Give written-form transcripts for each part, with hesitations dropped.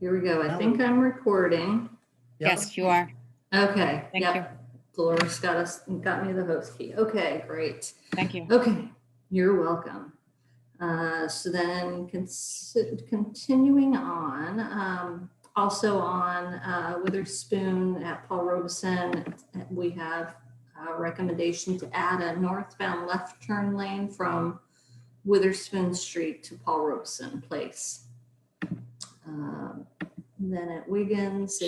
Here we go. I think I'm recording. Yes, you are. Okay. Thank you. Dolores got me the host key. Okay, great. Thank you. Okay, you're welcome. So then continuing on, also on Witherspoon at Paul Robeson, we have a recommendation to add a northbound left turn lane from Witherspoon Street to Paul Robeson Place. Then at Wiggins,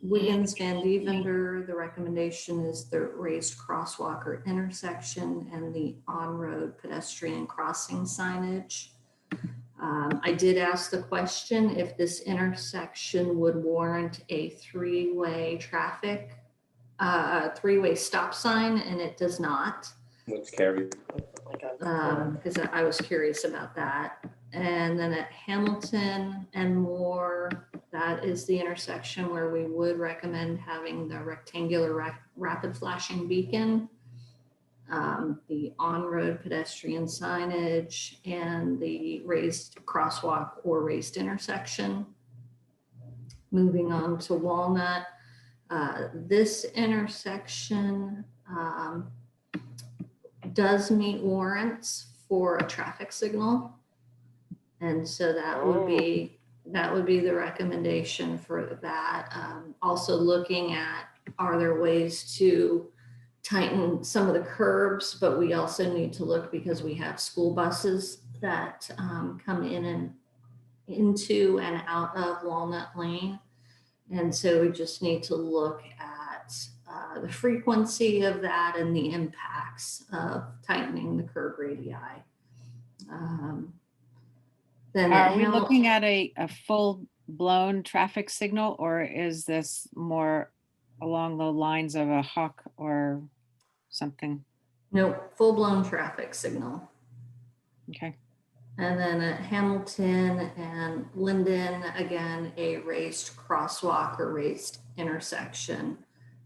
Wiggins Van Dievender, the recommendation is the raised crosswalk or intersection and the on-road pedestrian crossing signage. I did ask the question if this intersection would warrant a three-way stop sign, and it does not. What's carried? Because I was curious about that. And then at Hamilton and Moore, that is the intersection where we would recommend having the rectangular rapid flashing beacon, the on-road pedestrian signage, and the raised crosswalk or raised intersection. Moving on to Walnut, this intersection does meet warrants for a traffic signal. And so that would be the recommendation for that. Also looking at, are there ways to tighten some of the curbs, but we also need to look because we have school buses that come in and into and out of Walnut Lane. And so we just need to look at the frequency of that and the impacts of tightening the curb radii. Then Are we looking at a full-blown traffic signal, or is this more along the lines of a hawk or something? No, full-blown traffic signal. Okay. And then at Hamilton and Linden, again, a raised crosswalk or raised intersection.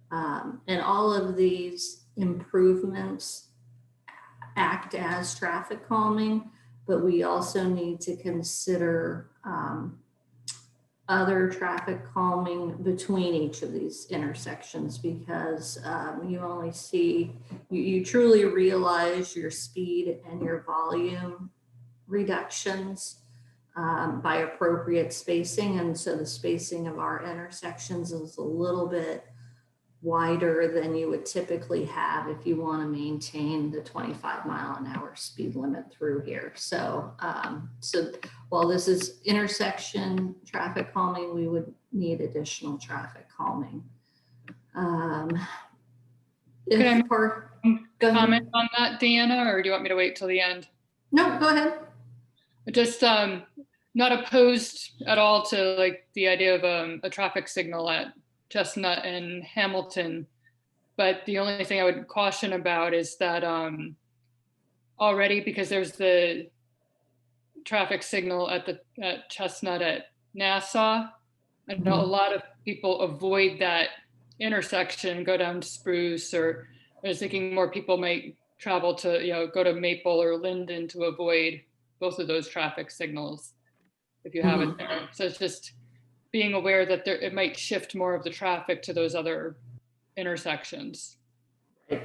And all of these improvements act as traffic calming, but we also need to consider other traffic calming between each of these intersections, because you only see, you truly realize your speed and your volume reductions by appropriate spacing. And so the spacing of our intersections is a little bit wider than you would typically have if you want to maintain the 25-mile-an-hour speed limit through here. So, so while this is intersection traffic calming, we would need additional traffic calming. Can I comment on that, Deanna, or do you want me to wait till the end? No, go ahead. Just not opposed at all to like the idea of a traffic signal at Chestnut and Hamilton, but the only thing I would caution about is that already, because there's the traffic signal at Chestnut at Nassau, I know a lot of people avoid that intersection, go down to Spruce, or I was thinking more people might travel to, go to Maple or Linden to avoid both of those traffic signals if you have it there. So it's just being aware that it might shift more of the traffic to those other intersections. So,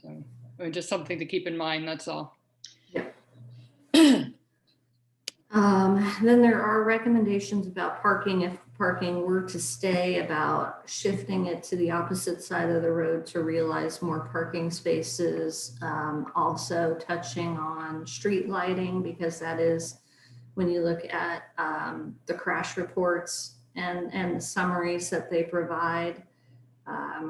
I mean, just something to keep in mind, that's all. Then there are recommendations about parking. If parking were to stay, about shifting it to the opposite side of the road to realize more parking spaces. Also touching on street lighting, because that is, when you look at the crash reports and the summaries that they provide,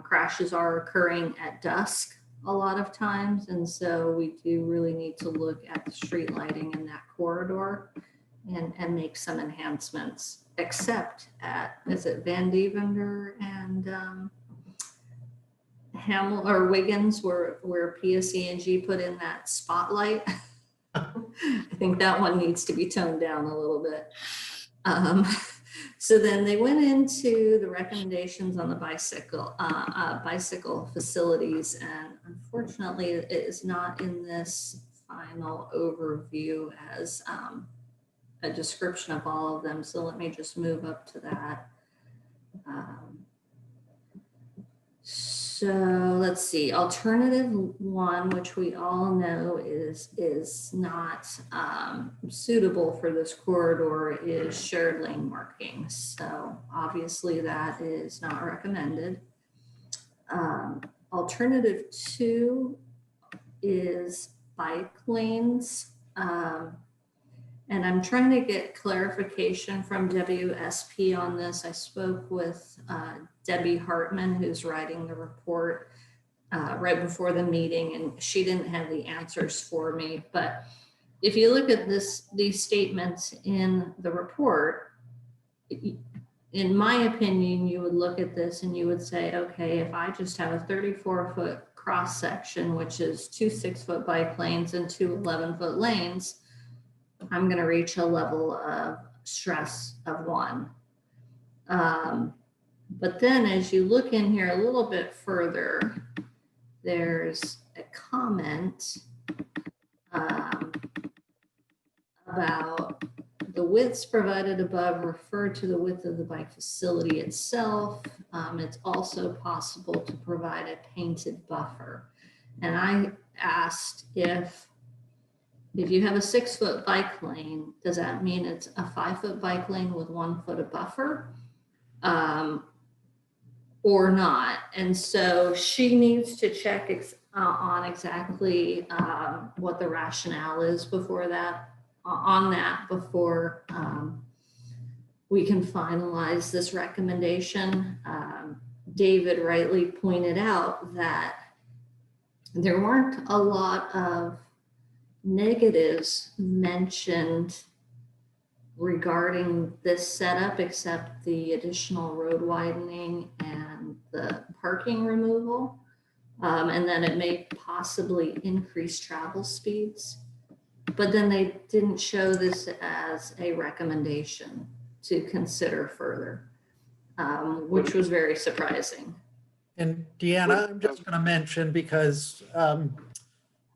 crashes are occurring at dusk a lot of times. And so we do really need to look at the street lighting in that corridor and make some enhancements, except at, is it Van Dievender and Hamilton or Wiggins, where PSE&G put in that spotlight. I think that one needs to be toned down a little bit. So then they went into the recommendations on the bicycle facilities, and unfortunately it is not in this final overview as a description of all of them. So let me just move up to that. So let's see, alternative one, which we all know is not suitable for this corridor, is shared lane markings. So obviously that is not recommended. Alternative two is bike lanes. And I'm trying to get clarification from WSP on this. I spoke with Debbie Hartman, who's writing the report right before the meeting, and she didn't have the answers for me. But if you look at these statements in the report, in my opinion, you would look at this and you would say, okay, if I just have a 34-foot cross section, which is 2 6-foot bike lanes and 2 11-foot lanes, I'm going to reach a level of stress of 1. But then as you look in here a little bit further, there's a comment about the widths provided above refer to the width of the bike facility itself. It's also possible to provide a painted buffer. And I asked if you have a 6-foot bike lane, does that mean it's a 5-foot bike lane with 1 foot of buffer or not? And so she needs to check on exactly what the rationale is before that, before we can finalize this recommendation. David rightly pointed out that there weren't a lot of negatives mentioned regarding this setup, except the additional road widening and the parking removal, and then it may possibly increase travel speeds. But then they didn't show this as a recommendation to consider further, which was very surprising. And Deanna, I'm just going to mention, because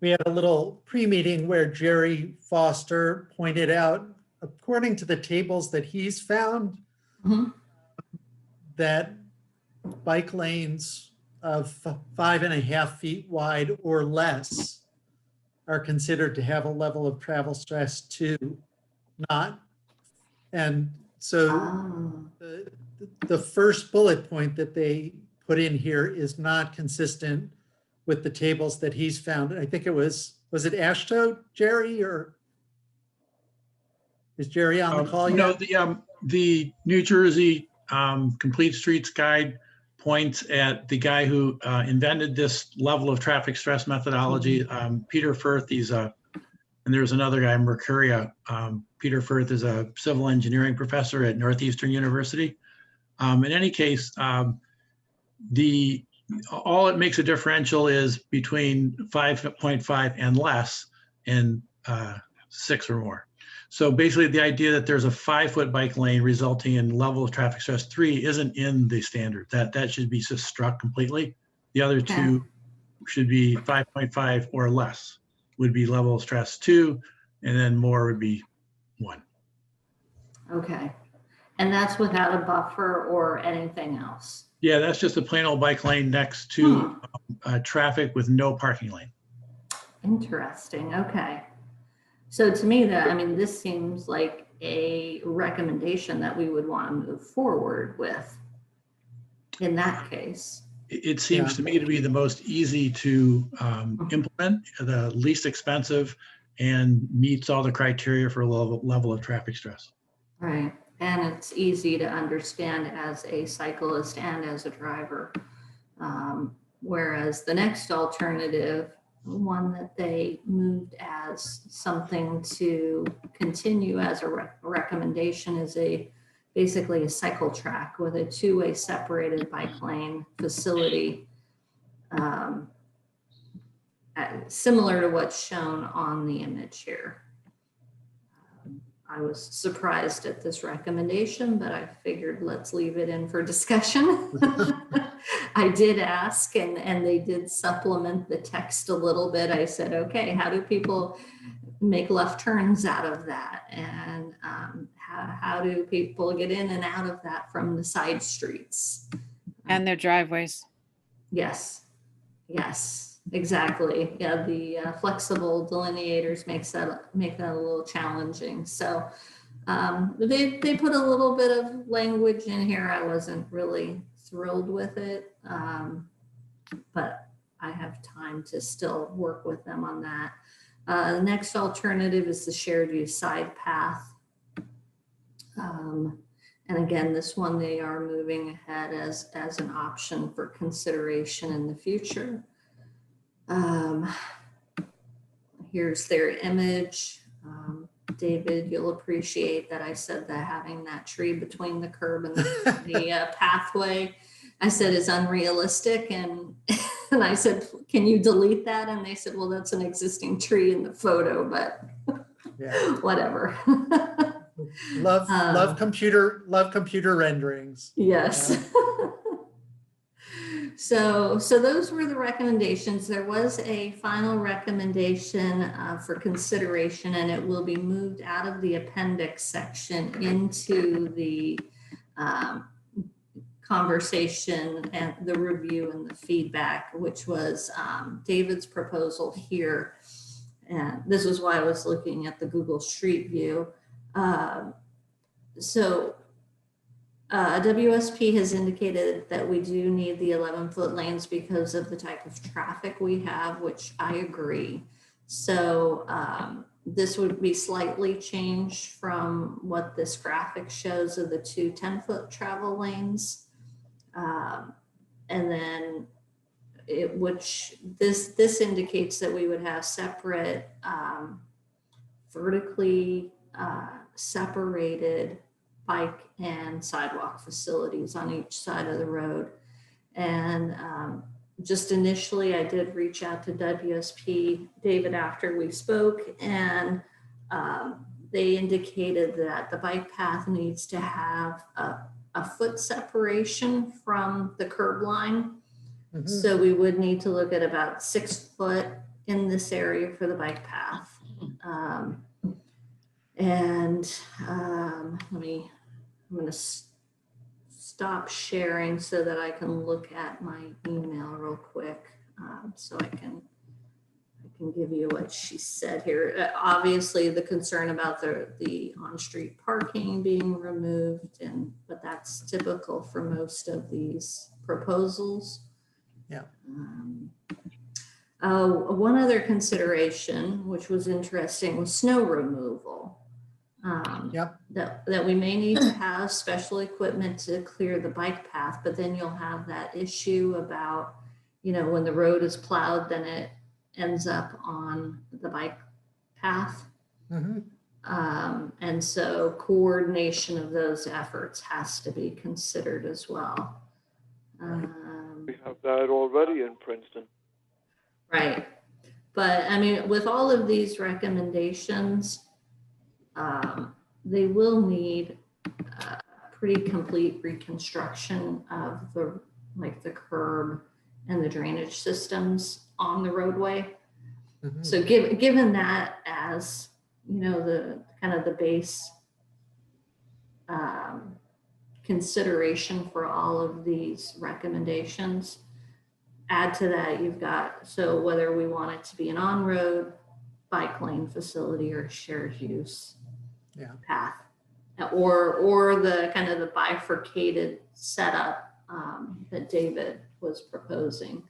we had a little pre-meeting where Jerry Foster pointed out, according to the tables that he's found, that bike lanes of 5.5 feet wide or less are considered to have a level of travel stress 2, not. And so the first bullet point that they put in here is not consistent with the tables that he's found. I think it was it Ashto, Jerry, or is Jerry on the call yet? No, the New Jersey Complete Streets Guide points at the guy who invented this level of traffic stress methodology, Peter Firth. And there's another guy, Mercuria. Peter Firth is a civil engineering professor at Northeastern University. In any case, all it makes a differential is between 5.5 and less and 6 or more. So basically the idea that there's a 5-foot bike lane resulting in level of traffic stress 3 isn't in the standard. That should be just struck completely. The other two should be 5.5 or less would be level of stress 2, and then more would be 1. Okay. And that's without a buffer or anything else? Yeah, that's just a plain old bike lane next to traffic with no parking lane. Interesting. Okay. So to me, this seems like a recommendation that we would want to move forward with in that case. It seems to me to be the most easy to implement, the least expensive, and meets all the criteria for level of traffic stress. Right. And it's easy to understand as a cyclist and as a driver. Whereas the next alternative, one that they moved as something to continue as a recommendation, is basically a cycle track with a 2-way separated bike lane facility, similar to what's shown on the image here. I was surprised at this recommendation, but I figured let's leave it in for discussion. I did ask, and they did supplement the text a little bit. I said, okay, how do people make left turns out of that? And how do people get in and out of that from the side streets? And their driveways. Yes, yes, exactly. Yeah, the flexible delineators make that a little challenging. So they put a little bit of language in here. I wasn't really thrilled with it, but I have time to still work with them on that. The next alternative is the shared use side path. And again, this one, they are moving ahead as an option for consideration in the future. Here's their image. David, you'll appreciate that I said that having that tree between the curb and the pathway, I said is unrealistic. And I said, can you delete that? And they said, well, that's an existing tree in the photo, but Yeah. whatever. Love computer renderings. Yes. So those were the recommendations. There was a final recommendation for consideration, and it will be moved out of the appendix section into the conversation and the review and the feedback, which was David's proposal here. And this is why I was looking at the Google Street View. WSP has indicated that we do need the 11-foot lanes because of the type of traffic we have, which I agree. So this would be slightly changed from what this graphic shows of the two 10-foot travel lanes. And then this indicates that we would have separate vertically separated bike and sidewalk facilities on each side of the road. And just initially, I did reach out to WSP, David, after we spoke, and they indicated that the bike path needs to have a foot separation from the curb line. Mhm. So we would need to look at about 6 foot in this area for the bike path. I'm going to stop sharing so that I can look at my email real quick, so I can give you what she said here. Obviously, the concern about the on-street parking being removed, but that's typical for most of these proposals. Yeah. One other consideration, which was interesting, was snow removal. Yep. That we may need to have special equipment to clear the bike path, but then you'll have that issue about, when the road is plowed, then it ends up on the bike path. Mhm. And so coordination of those efforts has to be considered as well. We have that already in Princeton. Right. But I mean, with all of these recommendations, they will need pretty complete reconstruction of the curb and the drainage systems on the roadway. Mhm. So given that as, the kind of the base consideration for all of these recommendations, add to that, you've got, so whether we want it to be an on-road bike lane facility or shared use path, or the kind of the bifurcated setup that David was proposing.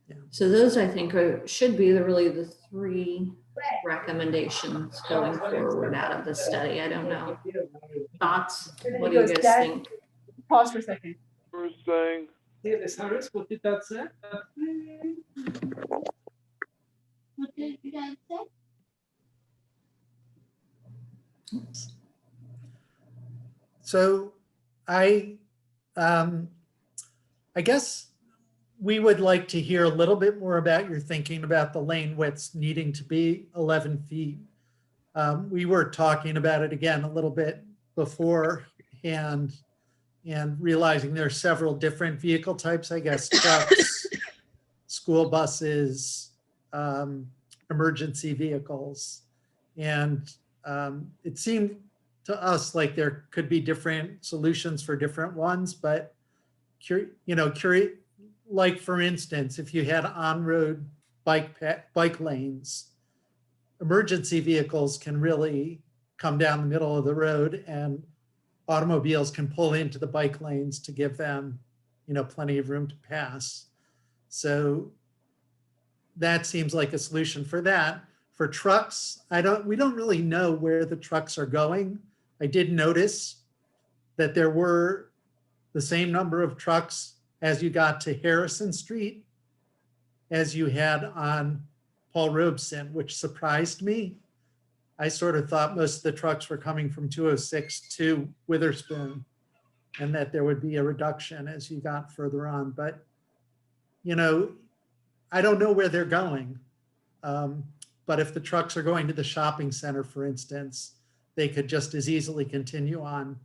Yeah. So those, I think, should be really the 3 recommendations going forward out of the study. I don't know. Thoughts? What do you guys think? Pause for a second. First thing, Yes, Harris, what did that say? What did you guys say? So I guess we would like to hear a little bit more about your thinking about the lane widths needing to be 11 feet. We were talking about it again a little bit beforehand and realizing there are several different vehicle types, I guess, trucks, school buses, emergency vehicles. And it seemed to us like there could be different solutions for different ones, but like for instance, if you had on-road bike lanes, emergency vehicles can really come down the middle of the road and automobiles can pull into the bike lanes to give them, plenty of room to pass. So that seems like a solution for that. For trucks, we don't really know where the trucks are going. I did notice that there were the same number of trucks as you got to Harrison Street as you had on Paul Robeson, which surprised me. I sort of thought most of the trucks were coming from 206 to Witherspoon and that there would be a reduction as you got further on. But, I don't know where they're going. But if the trucks are going to the shopping center, for instance, they could just as easily continue on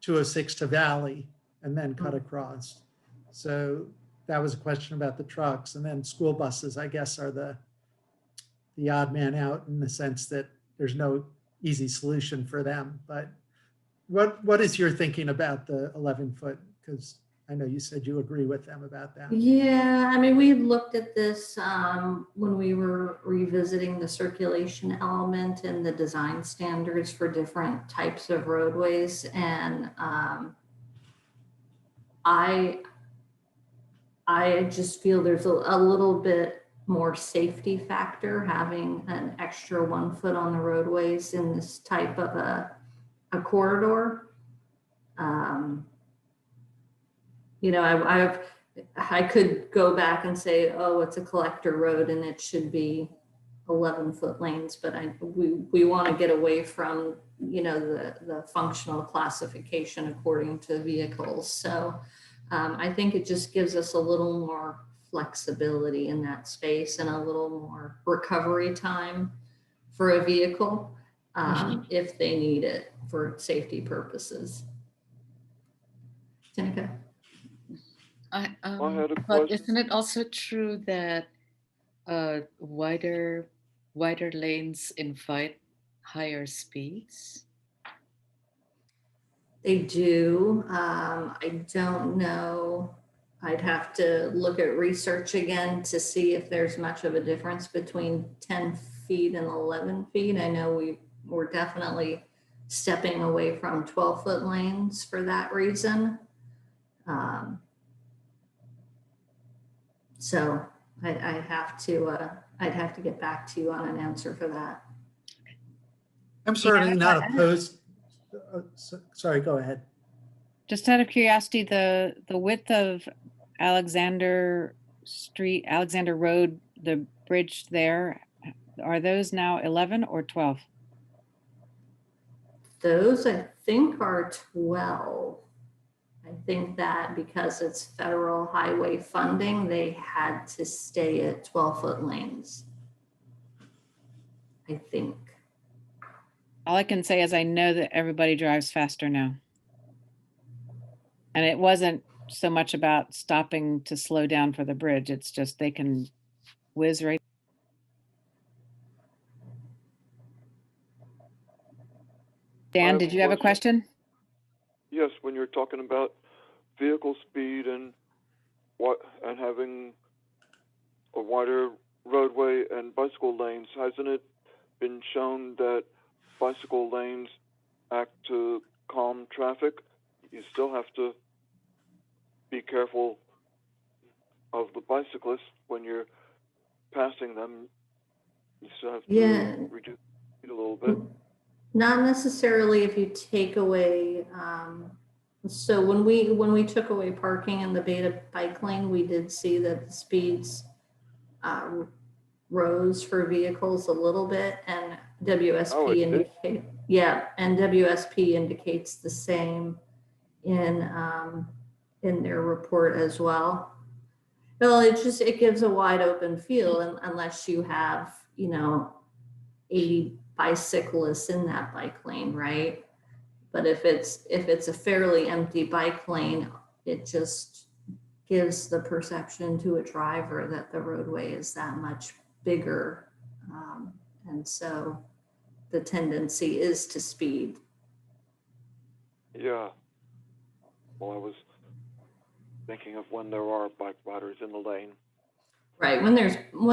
206 to Valley and then cut across. So that was a question about the trucks. And then school buses, I guess, are the odd man out in the sense that there's no easy solution for them. But what is your thinking about the 11-foot? Because I know you said you agree with them about that. Yeah, I mean, we had looked at this when we were revisiting the circulation element and the design standards for different types of roadways. And I just feel there's a little bit more safety factor having an extra 1 foot on the roadways in this type of a corridor. I could go back and say, oh, it's a collector road and it should be 11-foot lanes, but we want to get away from, the functional classification according to vehicles. So I think it just gives us a little more flexibility in that space and a little more recovery time for a vehicle if they need it for safety purposes. Tinica? I had a But question. isn't it also true that wider lanes invite higher speeds? They do. I don't know. I'd have to look at research again to see if there's much of a difference between 10 feet and 11 feet. I know we're definitely stepping away from 12-foot lanes for that reason. So I'd have to get back to you on an answer for that. I'm certainly not opposed. Sorry, go ahead. Just out of curiosity, the width of Alexander Road, the bridge there, are those now 11 or 12? Those I think are 12. I think that because it's federal highway funding, they had to stay at 12-foot lanes. I think. All I can say is I know that everybody drives faster now. And it wasn't so much about stopping to slow down for the bridge. It's just they can whiz right. Dan, did you have a question? Yes, when you're talking about vehicle speed and having a wider roadway and bicycle lanes, hasn't it been shown that bicycle lanes act to calm traffic? You still have to be careful of the bicyclists when you're passing them. You still have to reduce speed a little bit. Not necessarily if you take away. So when we took away parking in the Beta bike lane, we did see that the speeds rose for vehicles a little bit, and WSP and WSP indicates the same in their report as well. Well, it gives a wide open field unless you have 80 bicyclists in that bike lane, right? But if it's a fairly empty bike lane, it just gives the perception to a driver that the roadway is that much bigger. And so the tendency is to speed Yeah. Well, I was thinking of when there are bike riders in the lane. Right, when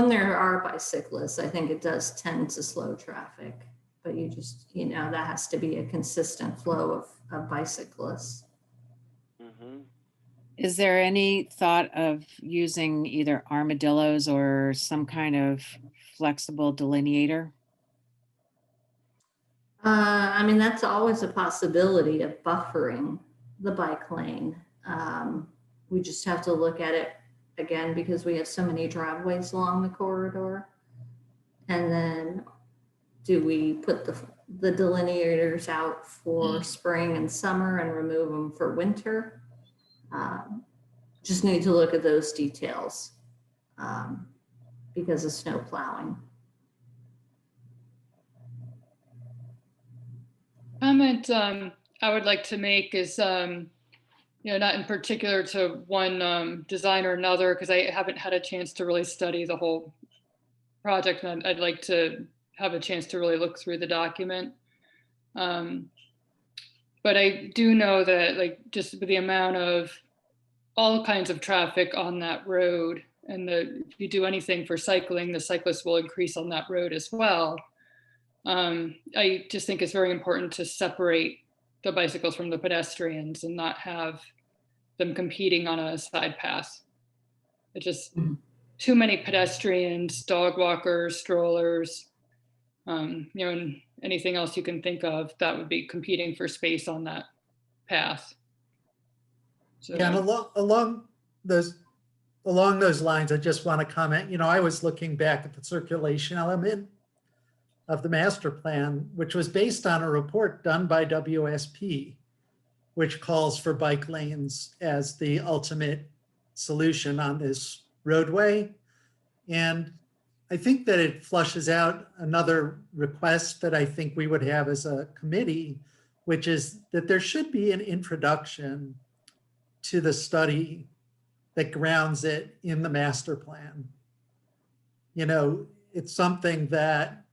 there are bicyclists, I think it does tend to slow traffic, but you just, that has to be a consistent flow of bicyclists. Mm-hmm. Is there any thought of using either armadillos or some kind of flexible delineator? I mean, that's always a possibility of buffering the bike lane. We just have to look at it again because we have so many driveways along the corridor. And then do we put the delineators out for spring and summer and remove them for winter? Just need to look at those details because of snow plowing. Comment I would like to make is, not in particular to one design or another, because I haven't had a chance to really study the whole project, and I'd like to have a chance to really look through the document. But I do know that, like, just with the amount of all kinds of traffic on that road, and if you do anything for cycling, the cyclists will increase on that road as well. I just think it's very important to separate the bicycles from the pedestrians and not have them competing on a side path. It's just too many pedestrians, dog walkers, strollers, and anything else you can think of that would be competing for space on that path. So, Yeah, and along those lines, I just want to comment, I was looking back at the circulation element of the master plan, which was based on a report done by WSP, which calls for bike lanes as the ultimate solution on this roadway. And I think that it flushes out another request that I think we would have as a committee, which is that there should be an introduction to the study that grounds it in the master plan. It's something that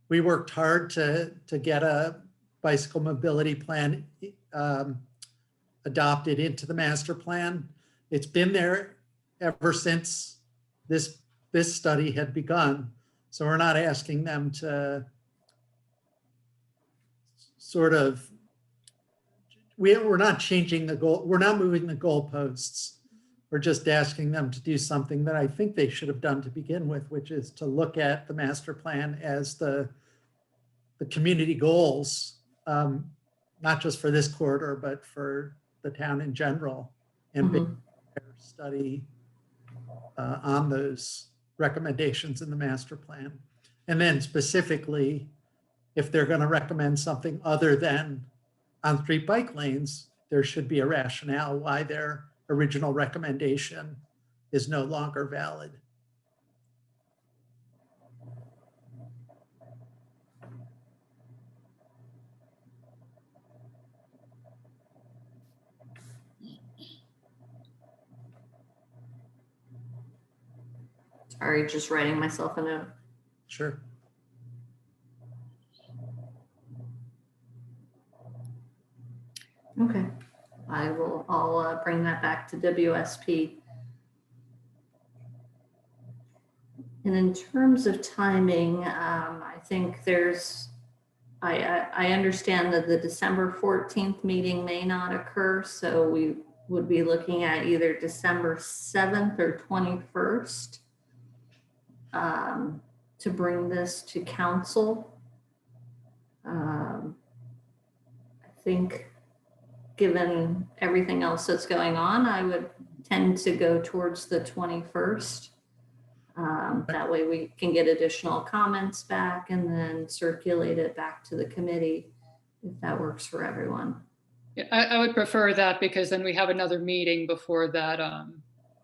we worked hard to get a bicycle mobility plan adopted into the master plan. It's been there ever since this study had begun. So we're not asking them to sort of, we're not changing the goal. We're not moving the goalposts. We're just asking them to do something that I think they should have done to begin with, which is to look at the master plan as the community goals, not just for this corridor, but for the town in general, and study on those recommendations in the master plan. And then specifically, if they're going to recommend something other than on-street bike lanes, there should be a rationale why their original recommendation is no longer valid. Sorry, just writing myself a note. Sure. Okay, I'll bring that back to WSP. And in terms of timing, I think I understand that the December 14th meeting may not occur, so we would be looking at either December 7th or 21st to bring this to council. I think given everything else that's going on, I would tend to go towards the 21st. That way we can get additional comments back and then circulate it back to the committee if that works for everyone. yeah, I would prefer that, because then we have another meeting before that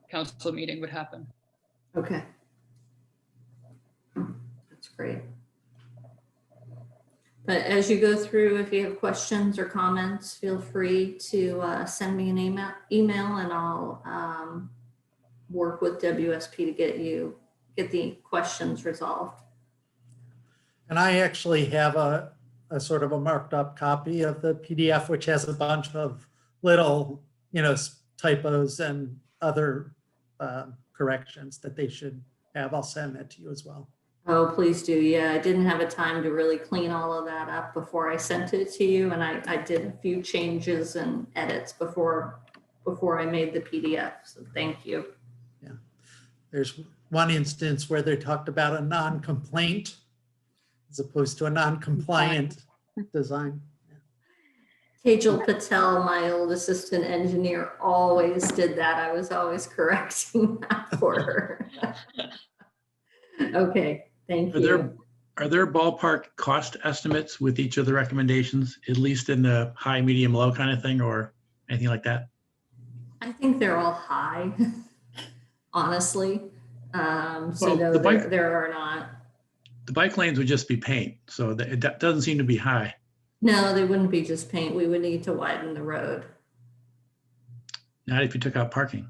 council meeting would happen. Okay. That's great. But as you go through, if you have questions or comments, feel free to send me an email and I'll work with WSP to get the questions resolved. And I actually have a sort of a marked up copy of the PDF, which has a bunch of little, typos and other corrections that they should have. I'll send that to you as well. Oh, please do. Yeah, I didn't have a time to really clean all of that up before I sent it to you. And I did a few changes and edits before I made the PDF. So thank you. Yeah. There's one instance where they talked about a non-complaint as opposed to a non-compliant design. Tejal Patel, my old assistant engineer, always did that. I was always correcting that for her. Okay, thank you. Are there ballpark cost estimates with each of the recommendations, at least in the high, medium, low kind of thing, or anything like that? I think they're all high, honestly. So Well, no, there are not. The bike lanes would just be paint, so it doesn't seem to be high. No, they wouldn't be just paint. We would need to widen the road. Not if you took out parking.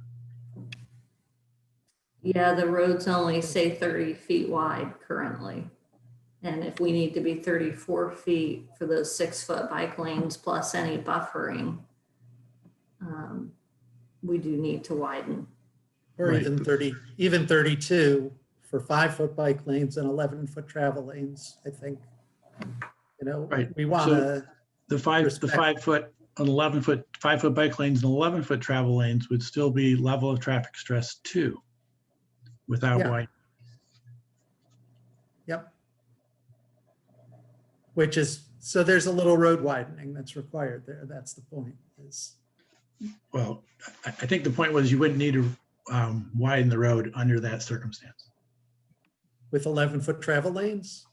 Yeah, the roads only say 30 feet wide currently. And if we need to be 34 feet for those 6-foot bike lanes plus any buffering, we do need to widen. Or Right. even 32 for 5-foot bike lanes and 11-foot travel lanes, I think. Right. We want So to, the 5 Respect. foot and 11-foot, 5-foot bike lanes and 11-foot travel lanes would still be level of traffic stress 2 without Yeah. wide. yep. Which is, so there's a little road widening that's required there. That's the point is. Well, I think the point was you wouldn't need to widen the road under that circumstance. With 11-foot travel lanes?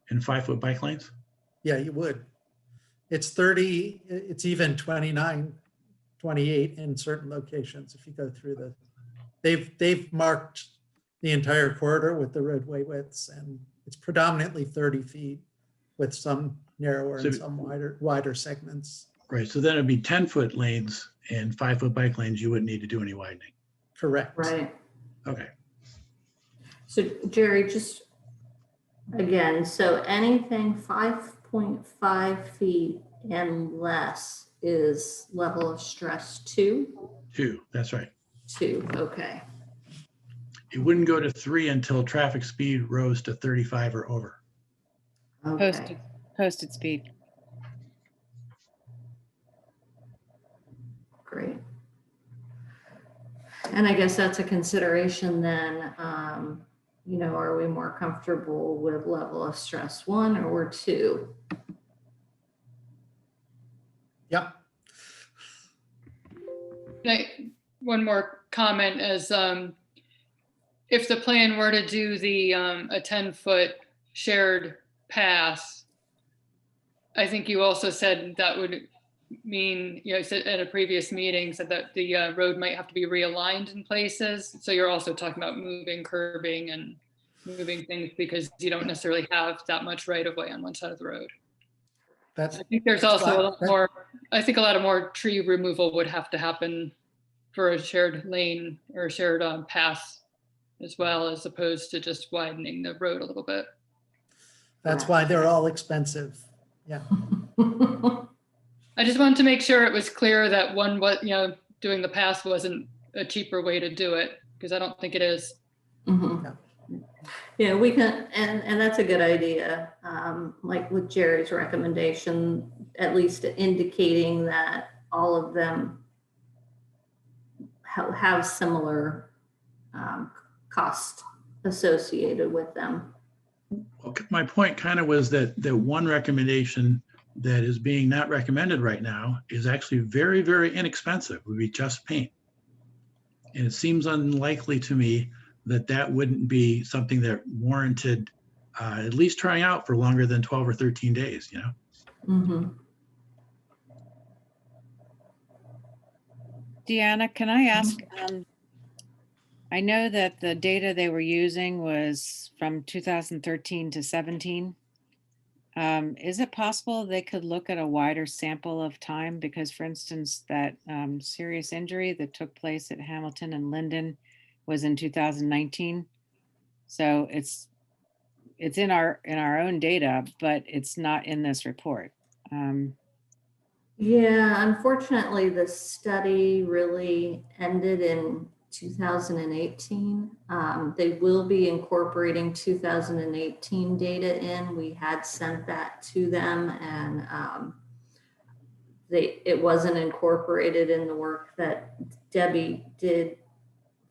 And 5-foot bike lanes? Yeah, you would. It's 30, it's even 29, 28 in certain locations if you go through they've marked the entire corridor with the roadway widths, and it's predominantly 30 feet with some narrower and some wider segments. Right, so then it'd be 10-foot lanes and 5-foot bike lanes, you wouldn't need to do any widening. Correct. Right. Okay, So Jerry, just again, so anything 5.5 feet and less is level of stress 2? 2, that's right. 2, okay. It wouldn't go to 3 until traffic speed rose to 35 or over. Okay. Posted speed. Great. And I guess that's a consideration then, are we more comfortable with level of stress 1 or 2? Yep. One more comment is if the plan were to do the a 10-foot shared pass, I think you also said that would mean, said at a previous meeting, said that the road might have to be realigned in places. So you're also talking about moving curbing and moving things because you don't necessarily have that much right of way on one side of the road. I think there's also a lot more, I think a lot of more tree removal would have to happen for a shared lane or a shared path as well, as opposed to just widening the road a little bit. That's why they're all expensive. Yeah. I just wanted to make sure it was clear that doing the path wasn't a cheaper way to do it, because I don't think it is. Mm-hmm. Yeah, we can, and that's a good idea. Like with Jerry's recommendation, at least indicating that all of them have similar cost associated with them. Well, my point kind of was that the one recommendation that is being not recommended right now is actually very, very inexpensive. It would be just paint. And it seems unlikely to me that that wouldn't be something that warranted at least trying out for longer than 12 or 13 days, Mm-hmm. Deanna, can I ask, I know that the data they were using was from 2013 to 17. Is it possible they could look at a wider sample of time? Because for instance, that serious injury that took place at Hamilton and Linden was in 2019. So it's it's in our own data, but it's not in this report. Yeah, unfortunately, the study really ended in 2018. They will be incorporating 2018 data in. We had sent that to them, and it wasn't incorporated in the work that Debbie did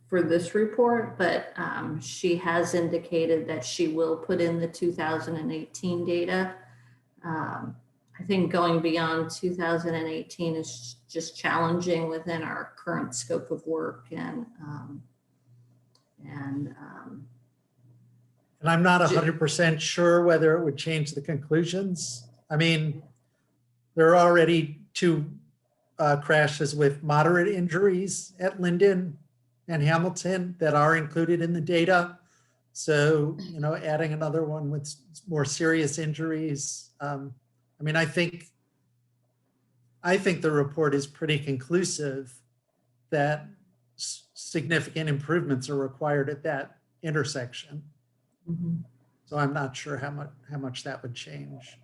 for this report, but she has indicated that she will put in the 2018 data. I think going beyond 2018 is just challenging within our current scope of work, and I'm not 100% sure whether it would change the conclusions. I mean, there are already two crashes with moderate injuries at Linden and Hamilton that are included in the data. So, adding another one with more serious injuries. I mean, I think the report is pretty conclusive that significant improvements are required at that intersection. So I'm not sure how much that would change.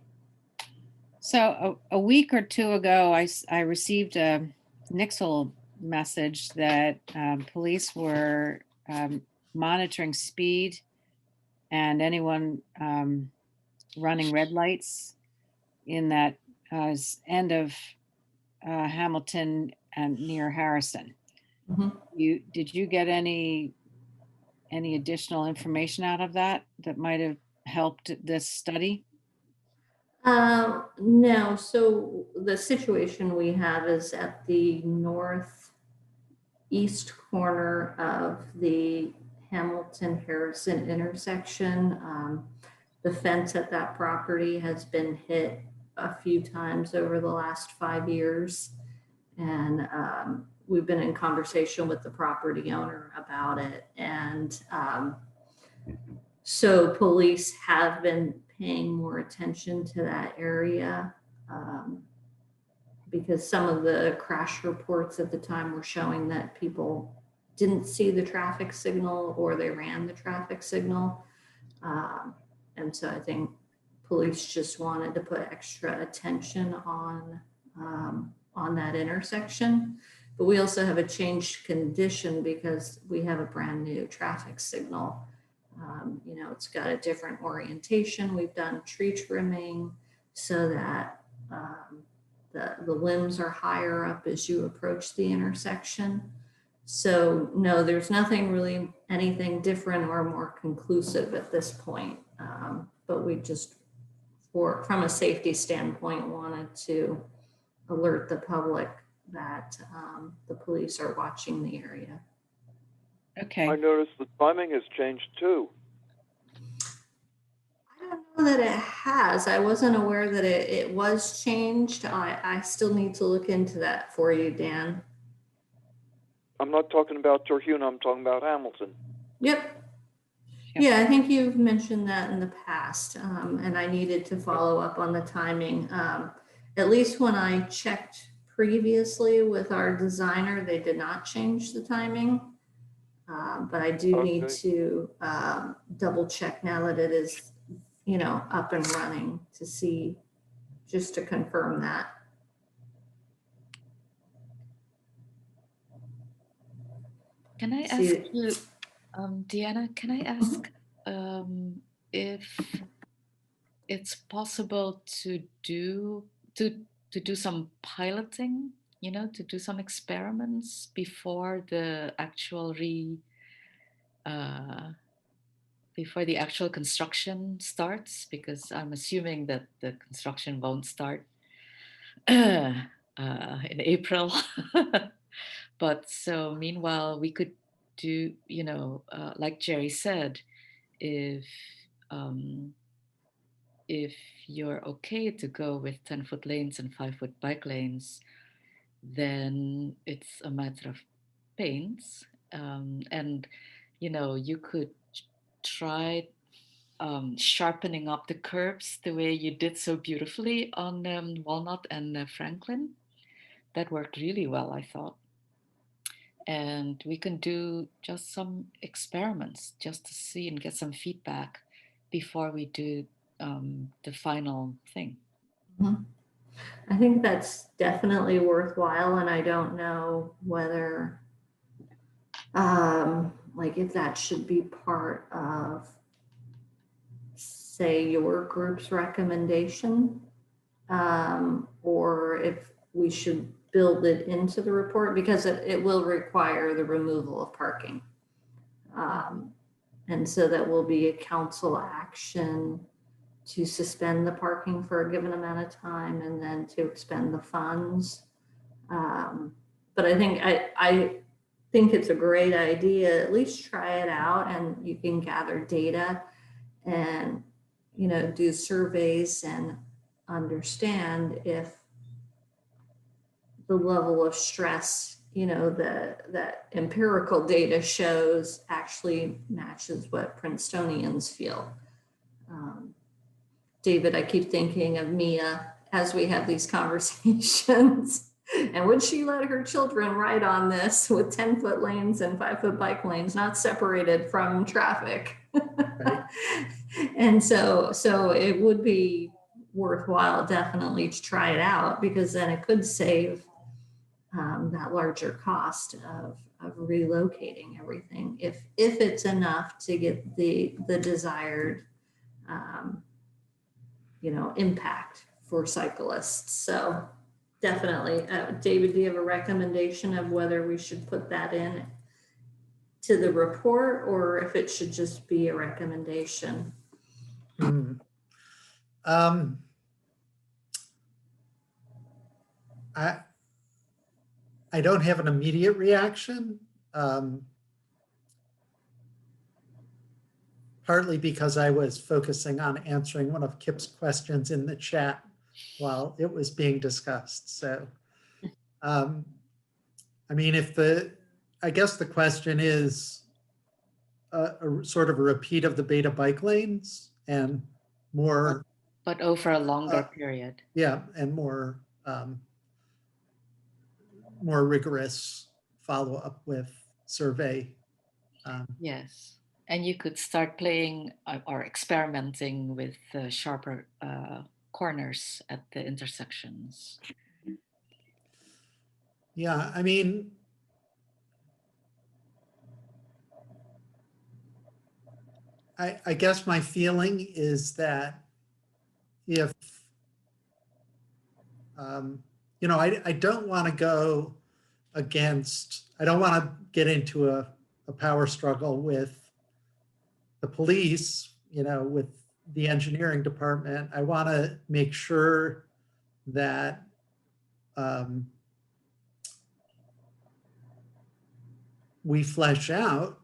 So a week or two ago, I received a Nixle message that police were monitoring speed and anyone running red lights in that end of Hamilton and near Harrison. Did you get any additional information out of that might have helped this study? No. So the situation we have is at the northeast corner of the Hamilton Harrison intersection. The fence at that property has been hit a few times over the last 5 years. And we've been in conversation with the property owner about it. And so police have been paying more attention to that area because some of the crash reports at the time were showing that people didn't see the traffic signal or they ran the traffic signal. And so I think police just wanted to put extra attention on that intersection. But we also have a changed condition because we have a brand new traffic signal. It's got a different orientation. We've done tree trimming so that the limbs are higher up as you approach the intersection. So no, there's nothing really, anything different or more conclusive at this point. But we just, from a safety standpoint, wanted to alert the public that the police are watching the area. Okay. I noticed the timing has changed too. I don't know that it has. I wasn't aware that it was changed. I still need to look into that for you, Dan. I'm not talking about Terhune, I'm talking about Hamilton. Yep. Yeah, I think you've mentioned that in the past, and I needed to follow up on the timing. At least when I checked previously with our designer, they did not change the timing. But I do need to double check now that it is, up and running to see, just to confirm that. Can I ask you, Deanna, can I ask if it's possible to do some piloting, to do some experiments before the actual before the actual construction starts? Because I'm assuming that the construction won't start in April. But so meanwhile, we could do, like Jerry said, if you're okay to go with 10-foot lanes and 5-foot bike lanes, then it's a matter of paints. And, you could try sharpening up the curves the way you did so beautifully on Walnut and Franklin. That worked really well, I thought. And we can do just some experiments just to see and get some feedback before we do the final thing. Mhm. I think that's definitely worthwhile, and I don't know whether, like if that should be part of, say, your group's recommendation, or if we should build it into the report, because it will require the removal of parking. And so that will be a council action to suspend the parking for a given amount of time and then to expend the funds. But I think it's a great idea. At least try it out, and you can gather data and, you know, do surveys and understand if the level of stress, you know, that empirical data shows actually matches what Princetonians feel. David, I keep thinking of Mia as we have these conversations. And would she let her children ride on this with 10-foot lanes and 5-foot bike lanes, not separated from traffic? Right. And so it would be worthwhile definitely to try it out, because then it could save that larger cost of relocating everything if it's enough to get the desired you know, impact for cyclists. So definitely, David, do you have a recommendation of whether we should put that in to the report, or if it should just be a recommendation? I don't have an immediate reaction, partly because I was focusing on answering one of Kip's questions in the chat while it was being discussed. So, I mean, I guess the question is a sort of a repeat of the beta bike lanes and more, But over a longer period. yeah, and more rigorous follow-up with survey. Yes. And you could start playing or experimenting with sharper corners at the intersections. Yeah, I mean, I guess my feeling is that if, you know, I don't want to go against, I don't want to get into a power struggle with the police, you know, with the engineering department. I want to make sure that we flesh out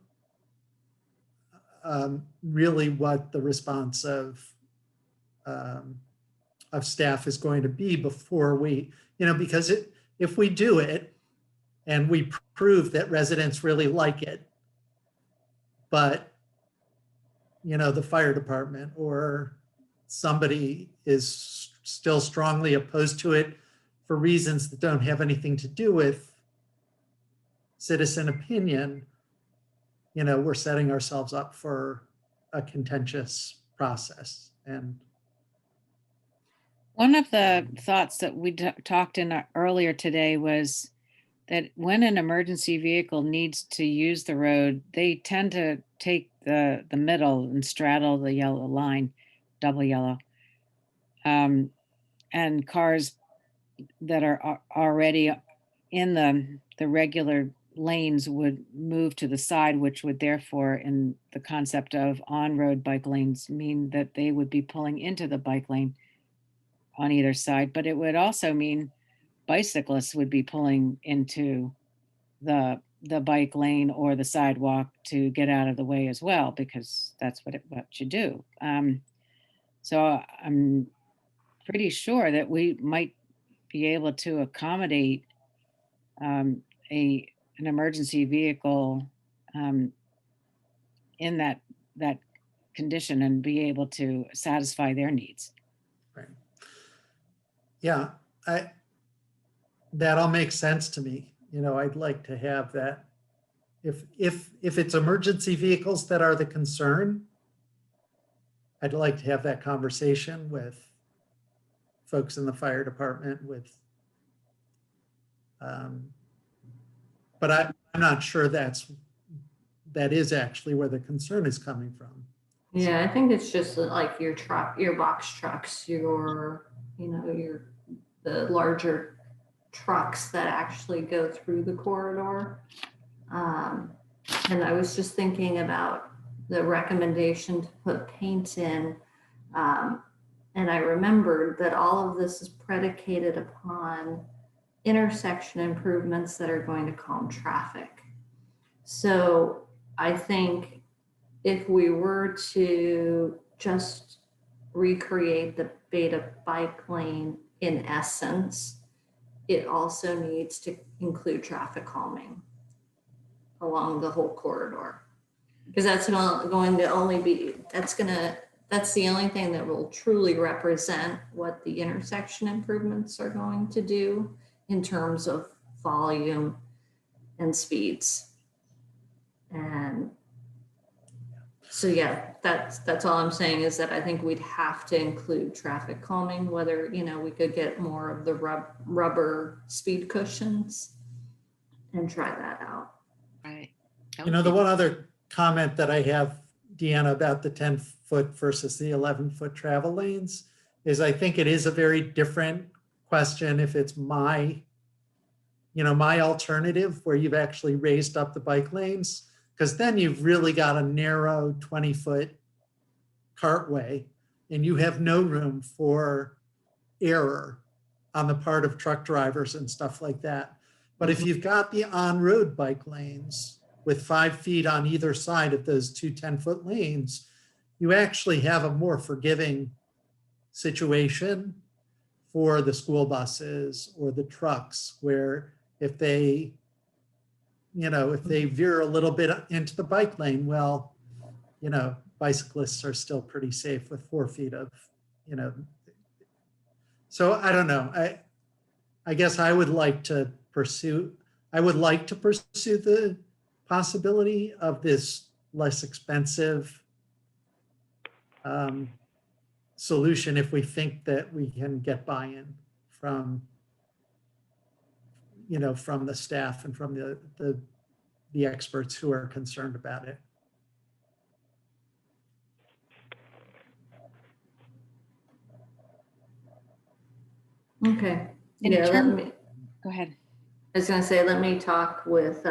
really what the response of staff is going to be before we, you know, because if we do it and we prove that residents really like it, but, you know, the fire department or somebody is still strongly opposed to it for reasons that don't have anything to do with citizen opinion, you know, we're setting ourselves up for a contentious process. And one of the thoughts that we talked in earlier today was that when an emergency vehicle needs to use the road, they tend to take the middle and straddle the yellow line, double yellow. And cars that are already in the regular lanes would move to the side, which would therefore, in the concept of on-road bike lanes, mean that they would be pulling into the bike lane on either side. But it would also mean bicyclists would be pulling into the bike lane or the sidewalk to get out of the way as well, because that's what you do. So I'm pretty sure that we might be able to accommodate an emergency vehicle in that condition and be able to satisfy their needs. right. Yeah, that all makes sense to me. You know, I'd like to have that. If it's emergency vehicles that are the concern, I'd like to have that conversation with folks in the fire department but I'm not sure that is actually where the concern is coming from. Yeah, I think it's just like your box trucks, the larger trucks that actually go through the corridor. And I was just thinking about the recommendation to put paint in. And I remembered that all of this is predicated upon intersection improvements that are going to calm traffic. So I think if we were to just recreate the beta bike lane in essence, it also needs to include traffic calming along the whole corridor. Because that's going to only be, that's the only thing that will truly represent what the intersection improvements are going to do in terms of volume and speeds. And so, yeah, that's all I'm saying is that I think we'd have to include traffic calming, whether, we could get more of the rubber speed cushions and try that out. Right. The one other comment that I have, Deanna, about the 10-foot versus the 11-foot travel lanes is I think it is a very different question if it's my alternative where you've actually raised up the bike lanes, because then you've really got a narrow 20-foot cartway and you have no room for error on the part of truck drivers and stuff like that. But if you've got the on-road bike lanes with 5 feet on either side of those two 10-foot lanes, you actually have a more forgiving situation for the school buses or the trucks, where if they veer a little bit into the bike lane, well, bicyclists are still pretty safe with 4 feet of, So I don't know. I guess I would like to pursue the possibility of this less expensive solution if we think that we can get buy-in from the staff and from the experts who are concerned about it. Okay. Go ahead. I was going to say, let me talk with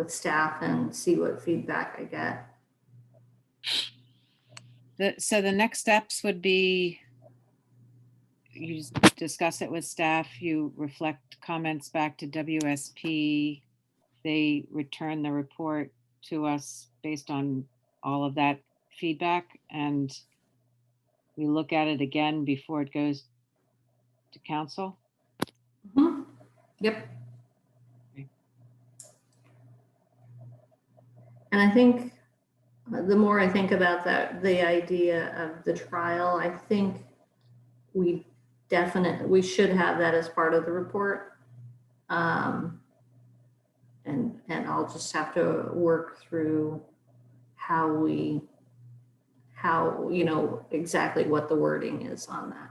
staff and see what feedback I get. So the next steps would be you discuss it with staff, you reflect comments back to WSP, they return the report to us based on all of that feedback, and we look at it again before it goes to council. Mm-hmm. Yep. And I think the more I think about that, the idea of the trial, I think we should have that as part of the report. And I'll just have to work through how exactly what the wording is on that.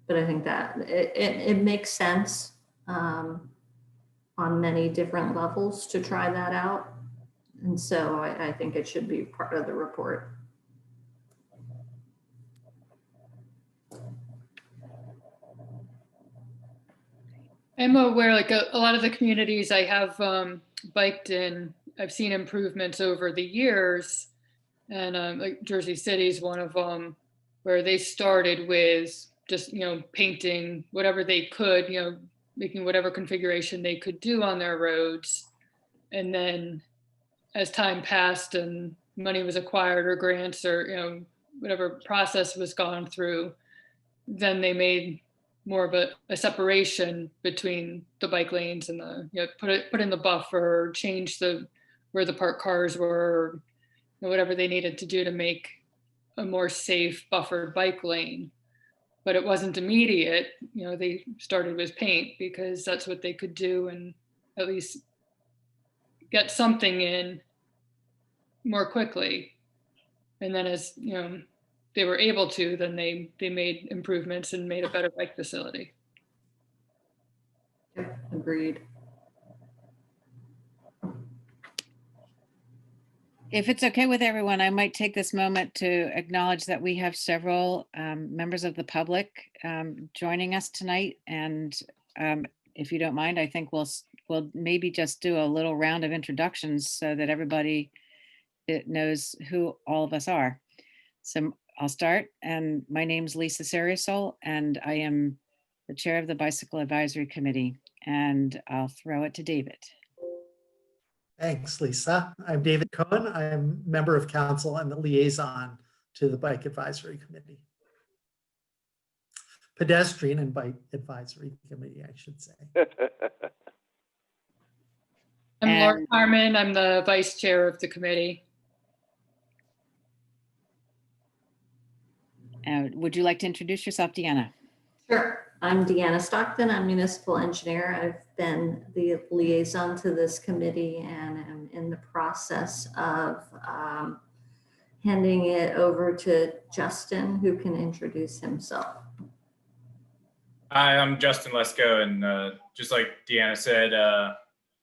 But I think that it makes sense on many different levels to try that out. And so I think it should be part of the report. I'm aware, like a lot of the communities I have biked in, I've seen improvements over the years. And like Jersey City is one of them, where they started with just, painting whatever they could, making whatever configuration they could do on their roads. And then as time passed and money was acquired or grants or, whatever process was gone through, then they made more of a separation between the bike lanes and the, put in the buffer, change where the parked cars were, whatever they needed to do to make a more safe buffered bike lane. But it wasn't immediate. They started with paint because that's what they could do and at least get something in more quickly. And then as, they were able to, then they made improvements and made a better bike facility. Agreed. If it's okay with everyone, I might take this moment to acknowledge that we have several members of the public joining us tonight. And if you don't mind, I think we'll maybe just do a little round of introductions so that everybody knows who all of us are. So I'll start. And my name's Lisa Seriasol, and I am the chair of the Bicycle Advisory Committee. And I'll throw it to David. Thanks, Lisa. I'm David Cohen. I'm member of council and the liaison to the Bike Advisory Committee. Pedestrian and Bike Advisory Committee, I should say. I'm Laura Carmen. I'm the vice chair of the committee. Would you like to introduce yourself, Deanna? Sure. I'm Deanna Stockton. I'm municipal engineer. I've been the liaison to this committee and am in the process of handing it over to Justin, who can introduce himself. Hi, I'm Justin Lesko, and just like Deanna said,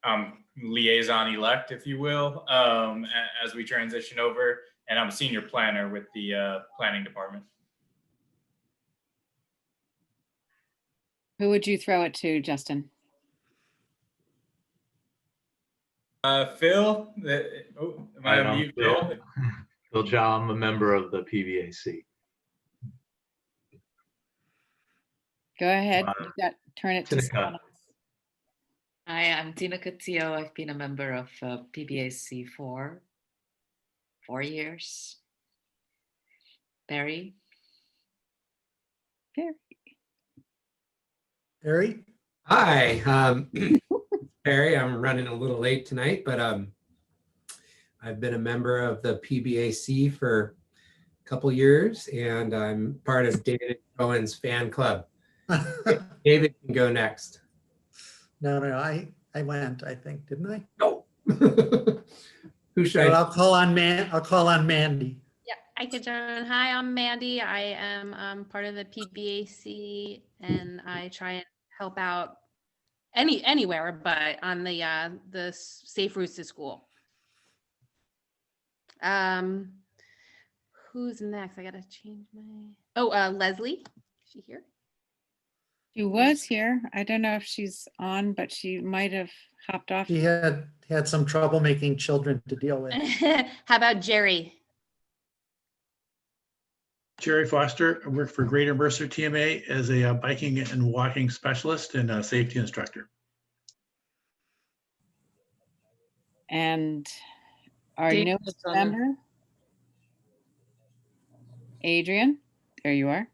I'm liaison elect, if you will, as we transition over, and I'm a senior planner with the planning department. Who would you throw it to, Justin? Phil, am I on mute, Phil? Phil Chow, I'm a member of the PBAC. Go ahead. Turn it to Tinica. someone else. Hi, I'm Tina Castillo. I've been a member of PBAC for 4 years. Barry? Barry? Hi, Barry. I'm running a little late tonight, but I've been a member of the PBAC for a couple years, and I'm part of David Cohen's fan club. David can go next. No, I went, I think, didn't I? No. Who should But I? I'll call on Mandy. Yeah, I could join. Hi, I'm Mandy. I am part of the PBAC, and I try and help out anywhere, but on the safe routes to school. Who's next? I gotta change my. Leslie. Is she here? She was here. I don't know if she's on, but she might have hopped off. She had some trouble making children to deal with. How about Jerry? Jerry Foster, I work for Greater Mercer TMA as a biking and walking specialist and a safety instructor. And our Dave newest is on there. member, Adrian, there you are.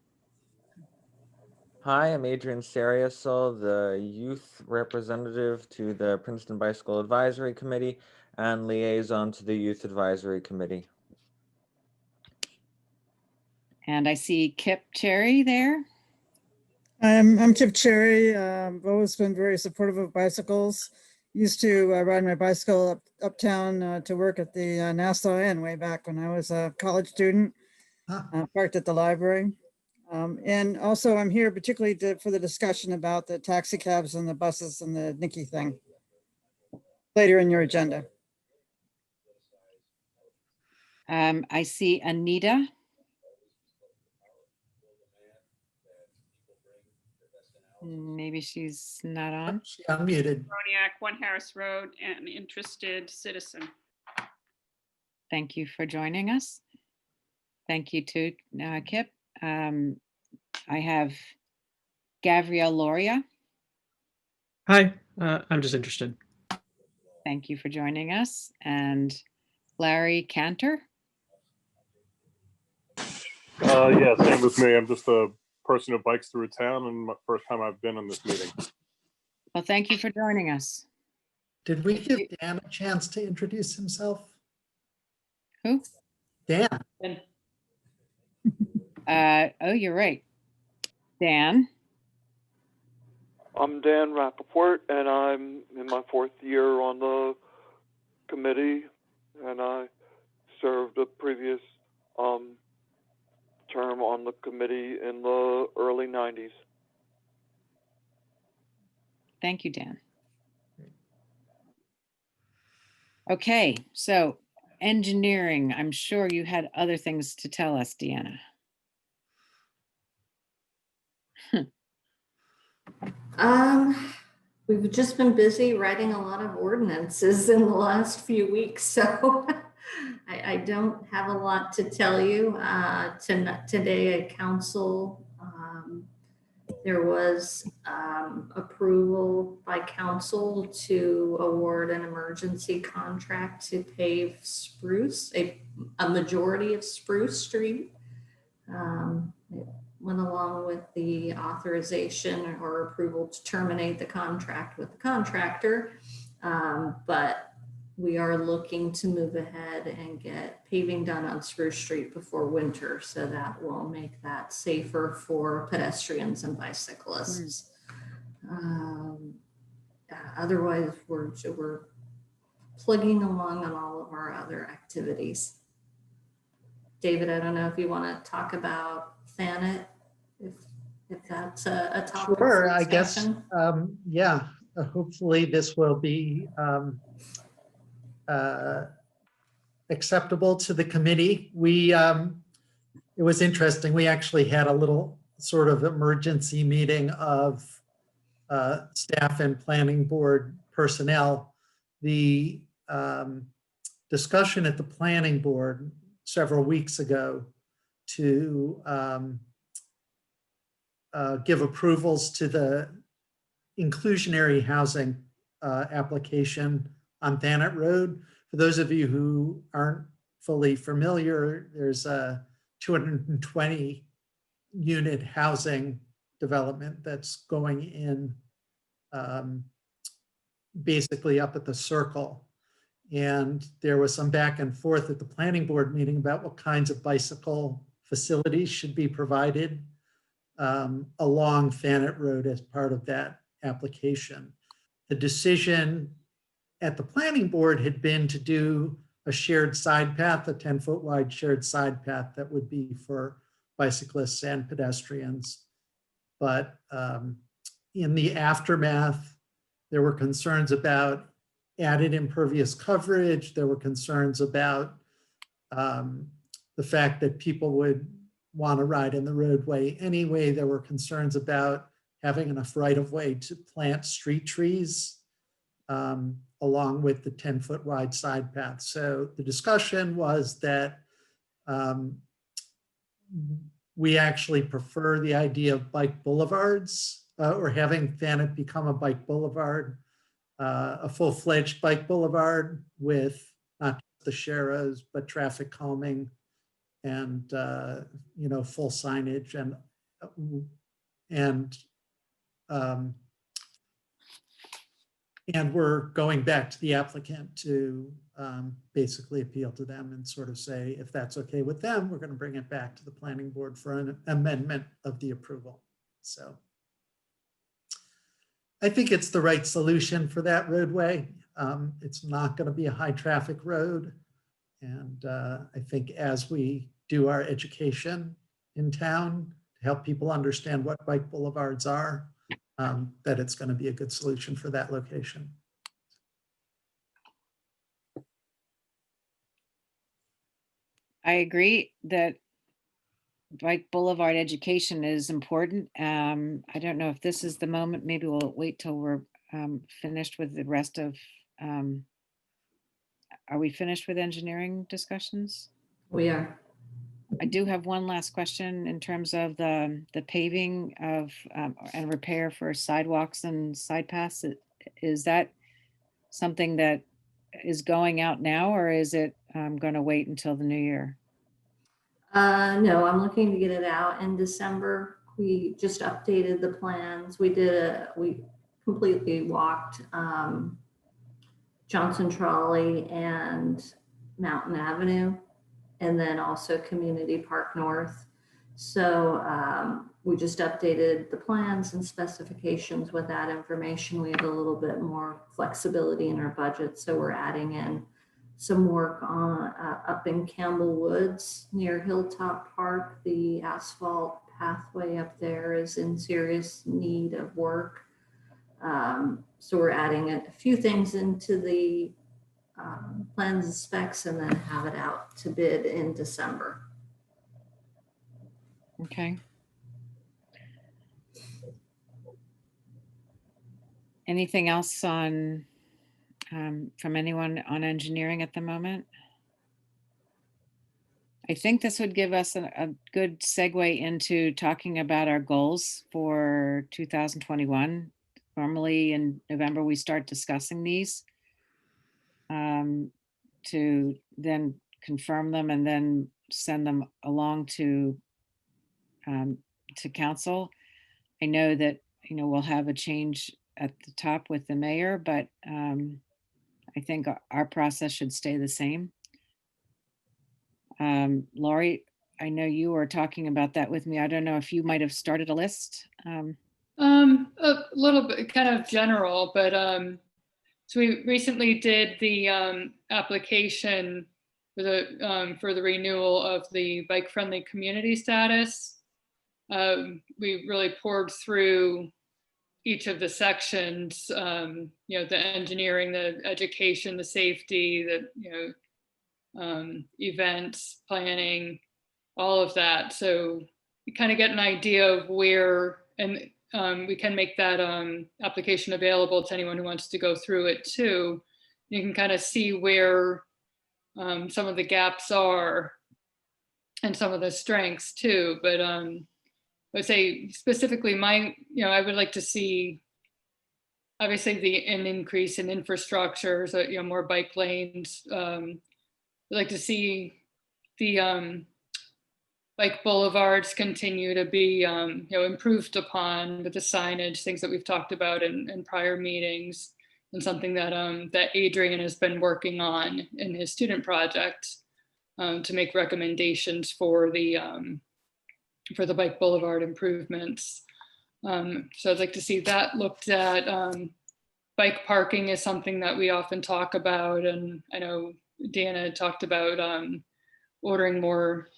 Hi, I'm Adrian Seriasol, the youth representative to the Princeton Bicycle Advisory Committee and liaison to the Youth Advisory Committee. And I see Kip Cherry there. I'm Kip Cherry. I've always been very supportive of bicycles. Used to ride my bicycle uptown to work at the Nassau Inn way back when I was a college student, parked at the library. And also I'm here particularly for the discussion about the taxi cabs and the buses and the Nikki thing later in your agenda. I see Anita. Maybe she's not on. She unmuted. Roniak, 1 Harris Road, and interested citizen. Thank you for joining us. Thank you to Kip. I have Gabrielle Loria. Hi, I'm just interested. Thank you for joining us. And Larry Cantor. Yeah, same with me. I'm just a person who bikes through town, and my first time I've been in this meeting. Well, thank you for joining us. Did we give Dan a chance to introduce himself? Who? Dan. Oh, you're right. Dan. I'm Dan Rappaport, and I'm in my 4th year on the committee, and I served a previous term on the committee in the early 90s. Thank you, Dan. Okay, so engineering, I'm sure you had other things to tell us, Deanna. We've just been busy writing a lot of ordinances in the last few weeks, so I don't have a lot to tell you. Today at council, there was approval by council to award an emergency contract to pave Spruce, a majority of Spruce Street. It went along with the authorization or approval to terminate the contract with the contractor. But we are looking to move ahead and get paving done on Spruce Street before winter. So that will make that safer for pedestrians and bicyclists. Otherwise, we're plugging along on all of our other activities. David, I don't know if you want to talk about Thanet, if that's a topic. Sure, I guess, yeah, hopefully this will be acceptable to the committee. It was interesting. We actually had a little sort of emergency meeting of staff and planning board personnel. The discussion at the planning board several weeks ago to give approvals to the inclusionary housing application on Thanet Road. For those of you who aren't fully familiar, there's a 220 unit housing development that's going in basically up at the circle. And there was some back and forth at the planning board meeting about what kinds of bicycle facilities should be provided along Thanet Road as part of that application. The decision at the planning board had been to do a shared side path, a 10-foot wide shared side path that would be for bicyclists and pedestrians. But in the aftermath, there were concerns about added impervious coverage. There were concerns about the fact that people would want to ride in the roadway anyway. There were concerns about having enough right of way to plant street trees along with the 10-foot wide side path. So the discussion was that we actually prefer the idea of bike boulevards or having Thanet become a bike boulevard, a full-fledged bike boulevard with not just the sharrows, but traffic calming and full signage and we're going back to the applicant to basically appeal to them and sort of say, if that's okay with them, we're going to bring it back to the planning board for an amendment of the approval. So I think it's the right solution for that roadway. It's not going to be a high traffic road. And I think as we do our education in town to help people understand what bike boulevards are, that it's going to be a good solution for that location. I agree that bike boulevard education is important. I don't know if this is the moment. Maybe we'll wait till we're finished with the rest of, are we finished with engineering discussions? We are. I do have one last question in terms of the paving of and repair for sidewalks and side paths. Is that something that is going out now, or is it going to wait until the new year? No, I'm looking to get it out in December. We just updated the plans. We completely walked Johnson Trolley and Mountain Avenue, and then also Community Park North. So we just updated the plans and specifications with that information. We have a little bit more flexibility in our budget. So we're adding in some work on up in Campbell Woods near Hilltop Park. The asphalt pathway up there is in serious need of work. So we're adding a few things into the plans and specs and then have it out to bid in December. Okay. Anything else on from anyone on engineering at the moment? I think this would give us a good segue into talking about our goals for 2021. Normally in November, we start discussing these to then confirm them and then send them along to council. I know that, we'll have a change at the top with the mayor, but I think our process should stay the same. Laurie, I know you were talking about that with me. I don't know if you might have started a list. A little bit kind of general, but so we recently did the application for the renewal of the bike-friendly community status. We really poured through each of the sections, the engineering, the education, the safety, the events, planning, all of that. So you kind of get an idea of where, and we can make that application available to anyone who wants to go through it too. You can kind of see where some of the gaps are and some of the strengths too. But I would say specifically I would like to see obviously an increase in infrastructure, so more bike lanes. I'd like to see the bike boulevards continue to be improved upon with the signage, things that we've talked about in prior meetings, and something that that Adrian has been working on in his student project to make recommendations for the bike boulevard improvements. So I'd like to see that looked at. Bike parking is something that we often talk about, and I know Deanna talked about ordering more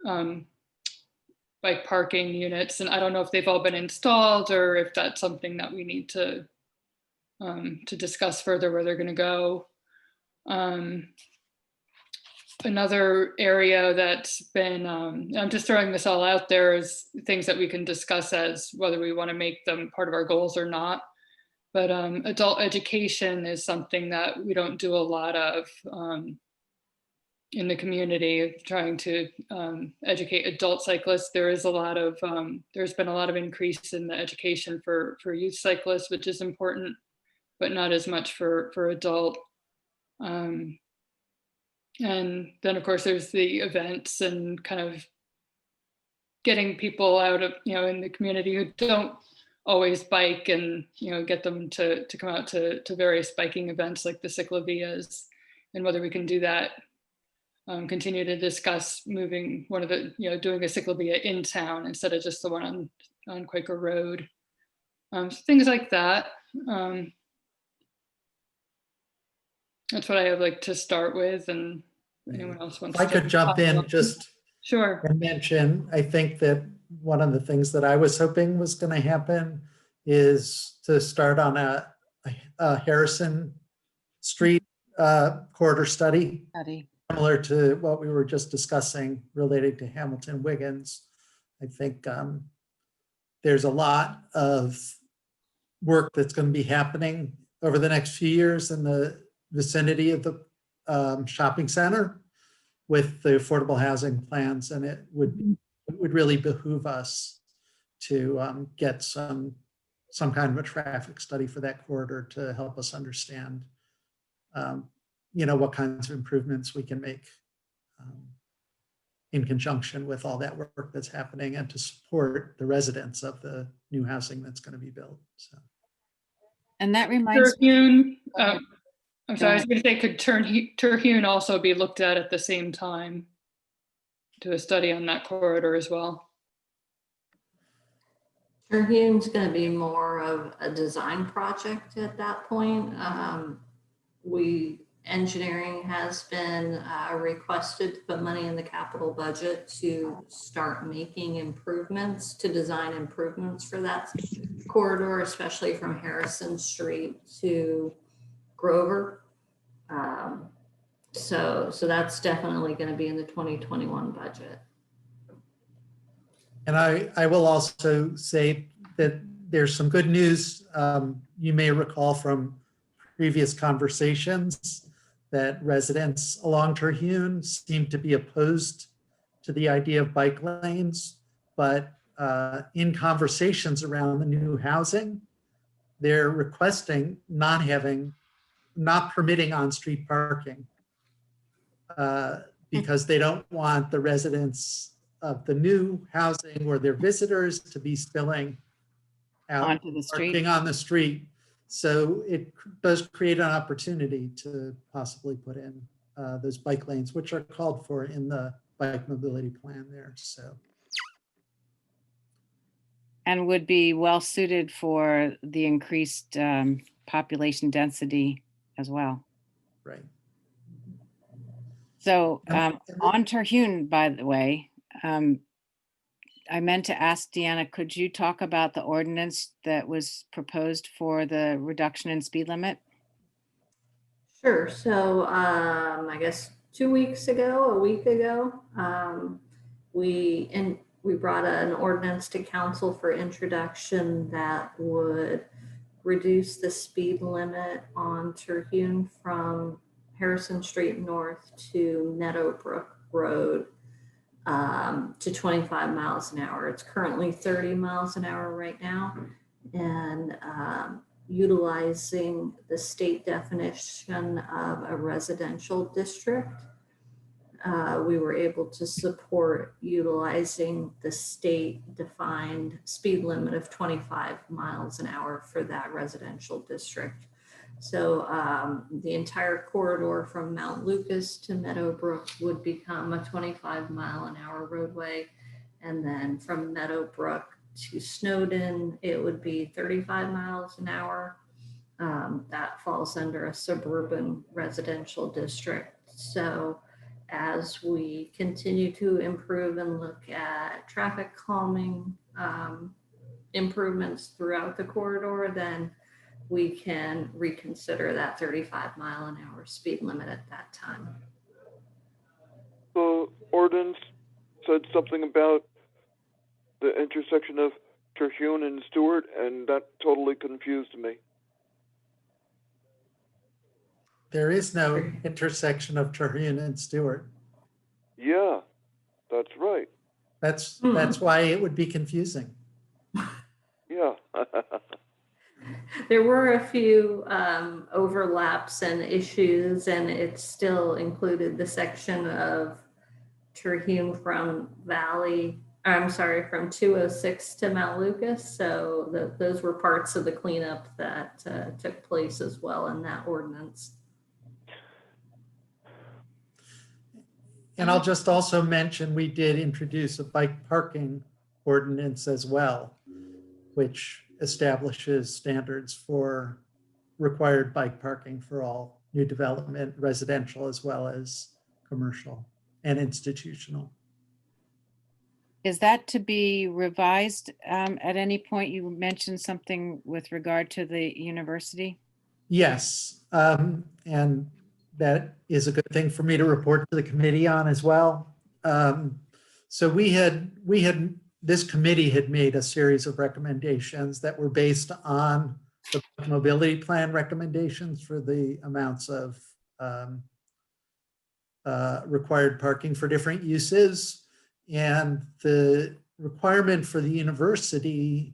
bike parking units, and I don't know if they've all been installed or if that's something that we need to discuss further where they're going to go. Another area that's been, I'm just throwing this all out there, is things that we can discuss as whether we want to make them part of our goals or not. But adult education is something that we don't do a lot of in the community, trying to educate adult cyclists. There is a lot of, there's been a lot of increase in the education for youth cyclists, which is important, but not as much for adult. And then of course there's the events and kind of getting people out of, in the community who don't always bike, and get them to come out to various biking events like the Ciclavias, and whether we can do that. Continue to discuss moving one of the, doing a Ciclavia in town instead of just the one on Quaker Road. So things like that. That's what I would like to start with, and anyone else wants If I could jump in just sure. and mention, I think that one of the things that I was hoping was going to happen is to start on a Harrison Street corridor study, similar to what we were just discussing related to Hamilton Wiggins. I think there's a lot of work that's going to be happening over the next few years in the vicinity of the shopping center with the affordable housing plans, and it would really behoove us to get some kind of a traffic study for that corridor to help us understand what kinds of improvements we can make in conjunction with all that work that's happening, and to support the residents of the new housing that's going to be built. So, and that reminds me. I'm sorry, I was going to say, could Terhune also be looked at the same time, to a study on that corridor as well? Terhune's going to be more of a design project at that point. We engineering has been requested to put money in the capital budget to start making improvements, to design improvements for that corridor, especially from Harrison Street to Grover. So that's definitely going to be in the 2021 budget. And I will also say that there's some good news. You may recall from previous conversations that residents along Terhune seem to be opposed to the idea of bike lanes, but in conversations around the new housing, they're requesting not permitting on-street parking because they don't want the residents of the new housing or their visitors to be spilling out Onto the street. parking on the street. So it does create an opportunity to possibly put in those bike lanes, which are called for in the bike mobility plan there. So. And would be well suited for the increased population density as well. Right. So on Terhune, by the way, I meant to ask Deanna, could you talk about the ordinance that was proposed for the reduction in speed limit? Sure. So I guess 2 weeks ago, a week ago, we brought an ordinance to council for introduction that would reduce the speed limit on Terhune from Harrison Street North to Meadowbrook Road to 25 miles an hour. It's currently 30 miles an hour right now. And utilizing the state definition of a residential district, we were able to support utilizing the state defined speed limit of 25 miles an hour for that residential district. So the entire corridor from Mount Lucas to Meadowbrook would become a 25-mile-an-hour roadway. And then from Meadowbrook to Snowden, it would be 35 miles an hour. That falls under a suburban residential district. So as we continue to improve and look at traffic calming improvements throughout the corridor, then we can reconsider that 35-mile-an-hour speed limit at that time. The ordinance said something about the intersection of Terhune and Stewart, and that totally confused me. There is no intersection of Terhune and Stewart. Yeah, that's right. That's why it would be confusing. Yeah. There were a few overlaps and issues, and it still included the section of Terhune from from 206 to Mount Lucas. So those were parts of the cleanup that took place as well in that ordinance. And I'll just also mention, we did introduce a bike parking ordinance as well, which establishes standards for required bike parking for all new development, residential as well as commercial and institutional. Is that to be revised at any point? You mentioned something with regard to the university. Yes, and that is a good thing for me to report to the committee on as well. So this committee had made a series of recommendations that were based on the mobility plan recommendations for the amounts of required parking for different uses. And the requirement for the university,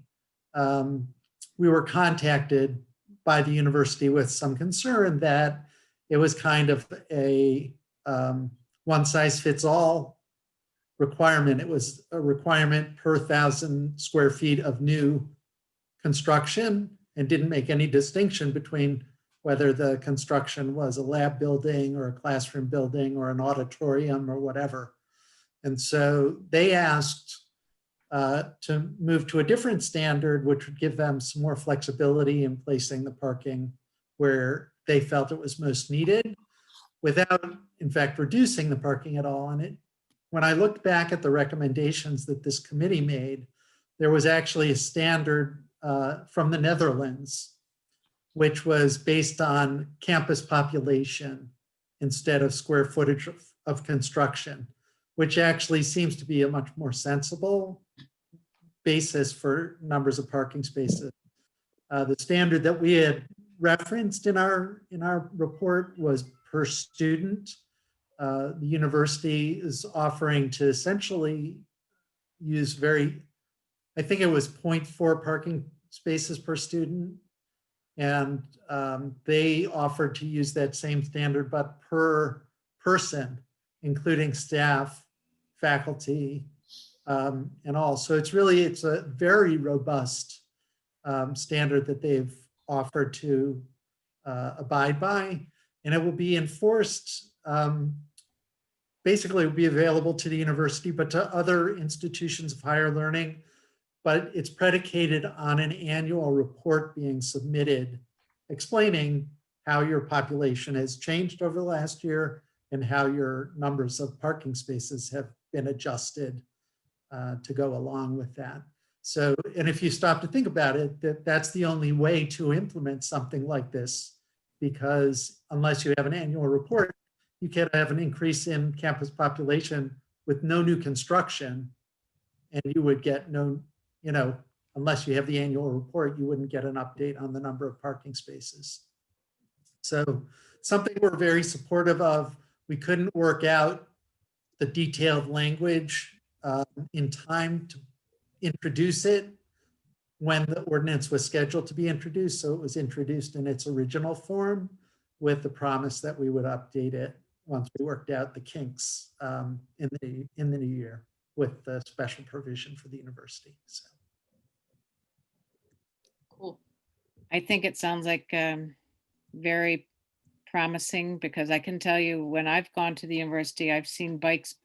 we were contacted by the university with some concern that it was kind of a one-size-fits-all requirement. It was a requirement per 1,000 square feet of new construction and didn't make any distinction between whether the construction was a lab building or a classroom building or an auditorium or whatever. And so they asked to move to a different standard, which would give them some more flexibility in placing the parking where they felt it was most needed. without, in fact, reducing the parking at all. And when I looked back at the recommendations that this committee made, there was actually a standard from the Netherlands, which was based on campus population instead of square footage of construction, which actually seems to be a much more sensible basis for numbers of parking spaces. The standard that we had referenced in our report was per student. The university is offering to essentially use I think it was 0.4 parking spaces per student. And they offered to use that same standard, but per person, including staff, faculty, and all. So it's a very robust standard that they've offered to abide by, and it will be enforced. Basically, it will be available to the university, but to other institutions of higher learning. But it's predicated on an annual report being submitted explaining how your population has changed over the last year and how your numbers of parking spaces have been adjusted to go along with that. So, and if you stop to think about it, that's the only way to implement something like this, because unless you have an annual report, you can't have an increase in campus population with no new construction, and you would get no, unless you have the annual report, you wouldn't get an update on the number of parking spaces. So something we're very supportive of. We couldn't work out the detailed language in time to introduce it when the ordinance was scheduled to be introduced. So it was introduced in its original form with the promise that we would update it once we worked out the kinks in the new year with the special provision for the university. So. Cool. I think it sounds like very promising, because I can tell you when I've gone to the university, I've seen bikes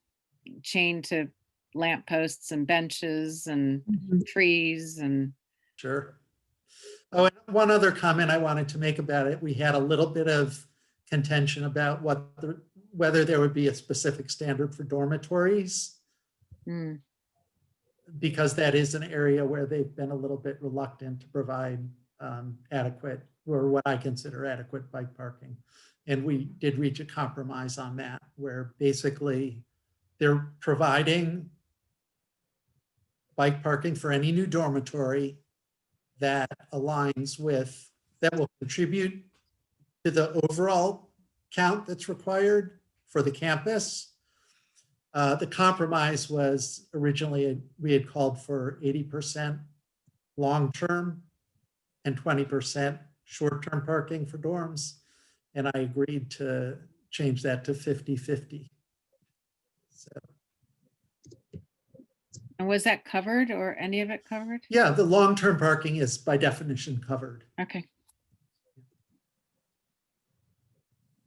chained to lampposts and benches and trees and. Sure. Oh, and one other comment I wanted to make about it. We had a little bit of contention about whether there would be a specific standard for dormitories, because that is an area where they've been a little bit reluctant to provide adequate, or what I consider adequate, bike parking. And we did reach a compromise on that, where basically they're providing bike parking for any new dormitory that aligns with, that will contribute to the overall count that's required for the campus. The compromise was originally, we had called for 80% long-term and 20% short-term parking for dorms. And I agreed to change that to 50-50. So. And was that covered, or any of it covered? Yeah, the long-term parking is by definition covered. Okay.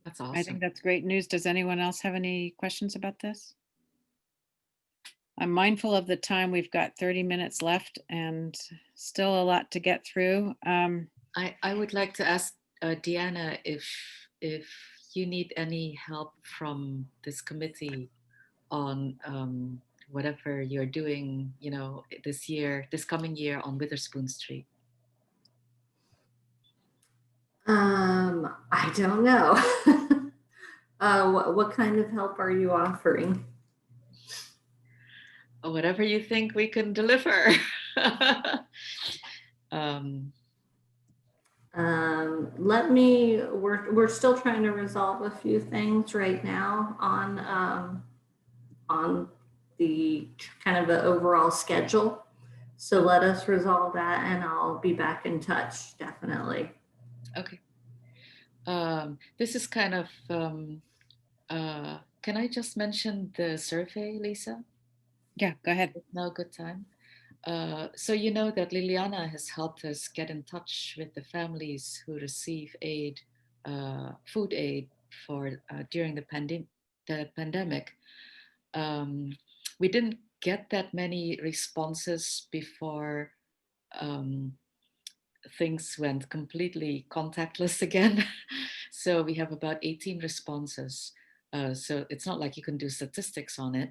That's awesome. I think that's great news. Does anyone else have any questions about this? I'm mindful of the time. We've got 30 minutes left and still a lot to get through. I would like to ask Deanna if you need any help from this committee on whatever you're doing, this coming year on Witherspoon Street. I don't know. What kind of help are you offering? Whatever you think we can deliver. We're still trying to resolve a few things right now on the kind of the overall schedule. So let us resolve that and I'll be back in touch, definitely. Okay. This is kind of, can I just mention the survey, Lisa? Yeah, go ahead. It's now a good time. So you know that Liliana has helped us get in touch with the families who receive aid, food aid for during the pandemic. We didn't get that many responses before things went completely contactless again. So we have about 18 responses. So it's not like you can do statistics on it,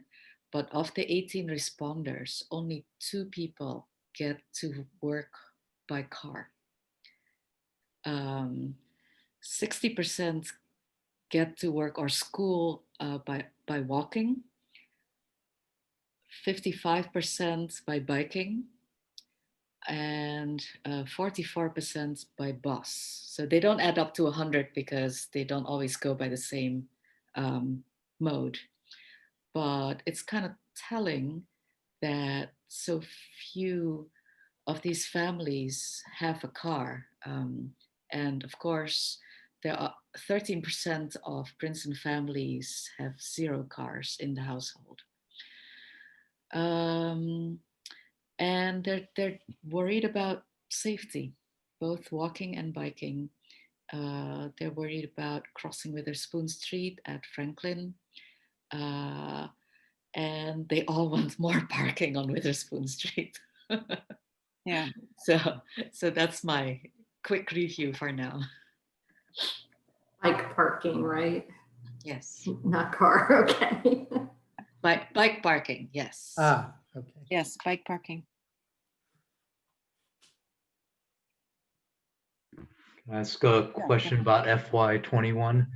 but of the 18 responders, only 2 people get to work by car. 60% get to work or school by walking, 55% by biking, and 44% by bus. So they don't add up to 100 because they don't always go by the same mode. But it's kind of telling that so few of these families have a car. And of course, there are 13% of Princeton families have 0 cars in the household. And they're worried about safety, both walking and biking. They're worried about crossing Witherspoon Street at Franklin. And they all want more parking on Witherspoon Street. Yeah. So that's my quick review for now. Bike parking, right? Yes. Not car, okay. Bike parking, yes. Ah, okay. Yes, bike parking. Can I ask a question about FY21?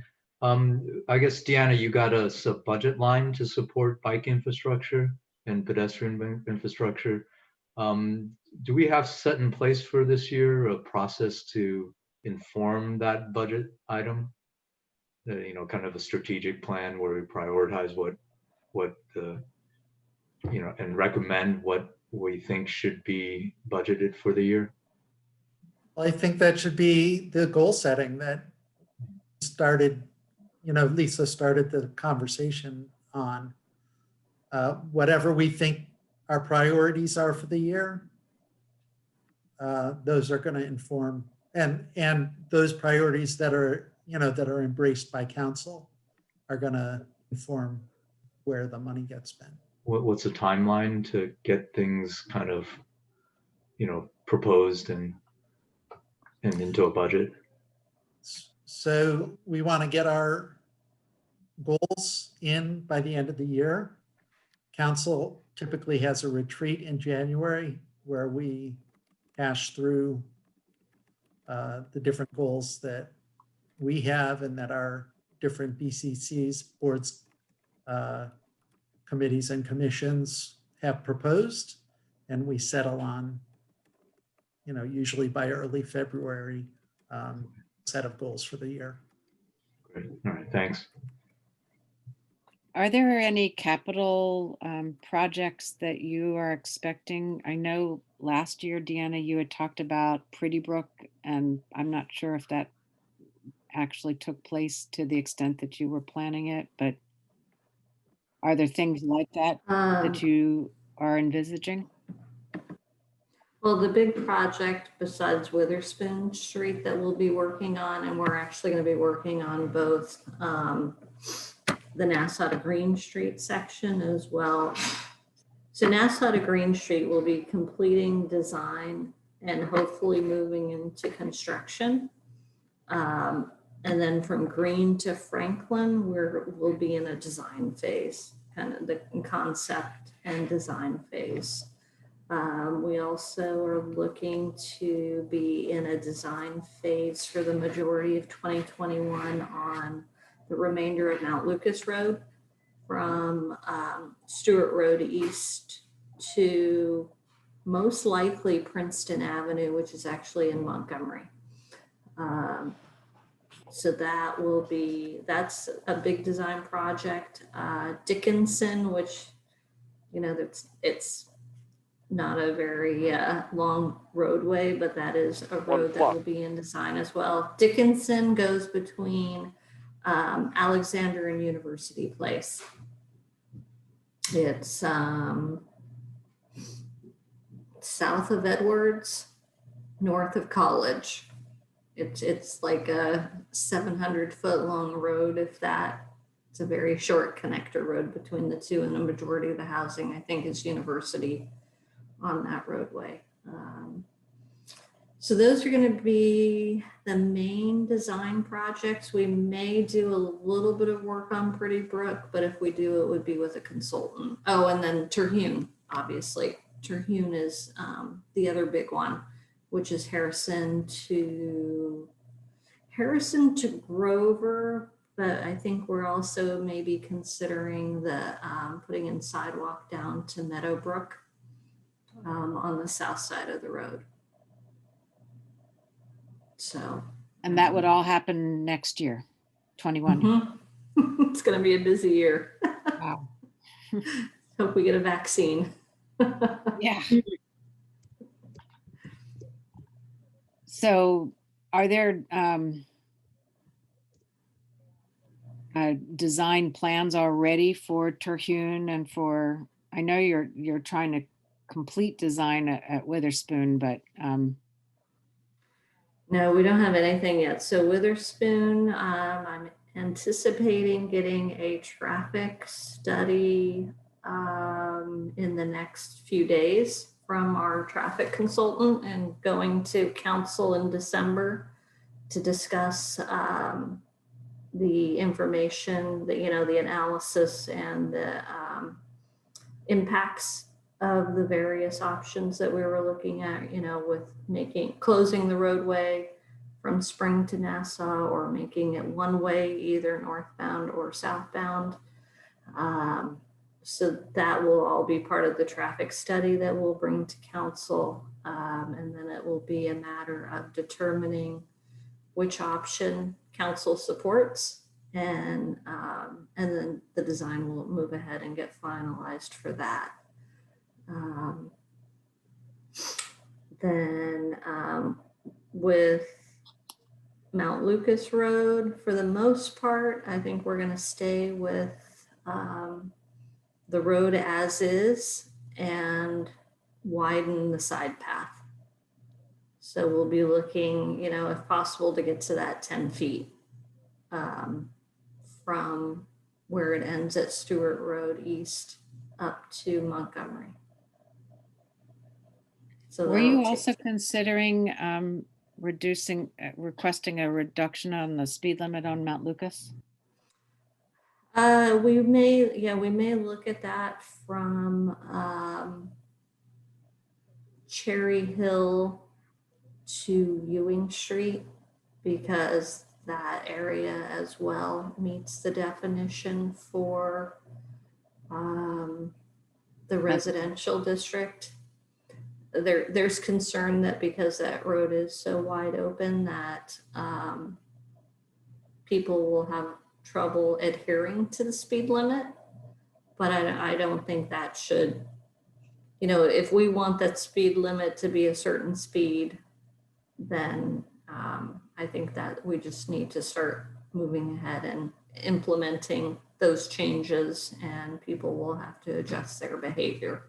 I guess, Deanna, you got a sub-budget line to support bike infrastructure and pedestrian infrastructure. Do we have set in place for this year a process to inform that budget item? Kind of a strategic plan where we prioritize what the, and recommend what we think should be budgeted for the year? Well, I think that should be the goal setting that started, Lisa started the conversation on. Whatever we think our priorities are for the year, those are going to inform, and those priorities that are, that are embraced by council are going to inform where the money gets spent. What's the timeline to get things kind of, proposed and into a budget? So we want to get our goals in by the end of the year. Council typically has a retreat in January where we hash through the different goals that we have and that our different BCCs, boards, committees and commissions have proposed, and we settle on, usually by early February, set of goals for the year. Great. All right, thanks. Are there any capital projects that you are expecting? I know last year, Deanna, you had talked about Pretty Brook, and I'm not sure if that actually took place to the extent that you were planning it, but are there things like that that you are envisaging? Well, the big project besides Witherspoon Street that we'll be working on, and we're actually going to be working on both the Nassau to Green Street section as well. So Nassau to Green Street will be completing design and hopefully moving into construction. And then from Green to Franklin, we'll be in a design phase, kind of the concept and design phase. We also are looking to be in a design phase for the majority of 2021 on the remainder of Mount Lucas Road from Stewart Road East to most likely Princeton Avenue, which is actually in Montgomery. So that's a big design project. Dickinson, which, it's not a very long roadway, but that is a road that will be in design as well. Dickinson goes between Alexander and University Place. It's south of Edwards, north of College. It's like a 700-foot long road, if that. It's a very short connector road between the two, and the majority of the housing, I think, is University on that roadway. So those are going to be the main design projects. We may do a little bit of work on Pretty Brook, but if we do, it would be with a consultant. Oh, and then Terhune, obviously. Terhune is the other big one, which is Harrison to Grover. But I think we're also maybe considering the putting in sidewalk down to Meadowbrook on the south side of the road. So, And that would all happen next year, 21. Mm-hmm. It's going to be a busy year. Wow. Hope we get a vaccine. Yeah. So are there design plans already for Terhune and for, I know you're trying to complete design at Witherspoon, but no, we don't have anything yet. So Witherspoon, I'm anticipating getting a traffic study in the next few days from our traffic consultant, and going to council in December to discuss the information, the analysis and the impacts of the various options that we were looking at, with closing the roadway from Spring to Nassau, or making it one way, either northbound or southbound. So that will all be part of the traffic study that we'll bring to council. And then it will be a matter of determining which option council supports, and then the design will move ahead and get finalized for that. Then with Mount Lucas Road, for the most part, I think we're going to stay with the road as is and widen the side path. So we'll be looking, if possible, to get to that 10 feet from where it ends at Stewart Road East up to Montgomery. So were you also considering requesting a reduction on the speed limit on Mount Lucas? We may look at that from Cherry Hill to Ewing Street, because that area as well meets the definition for the residential district. There's concern that because that road is so wide open that people will have trouble adhering to the speed limit. But I don't think that should, if we want that speed limit to be a certain speed, then I think that we just need to start moving ahead and implementing those changes, and people will have to adjust their behavior.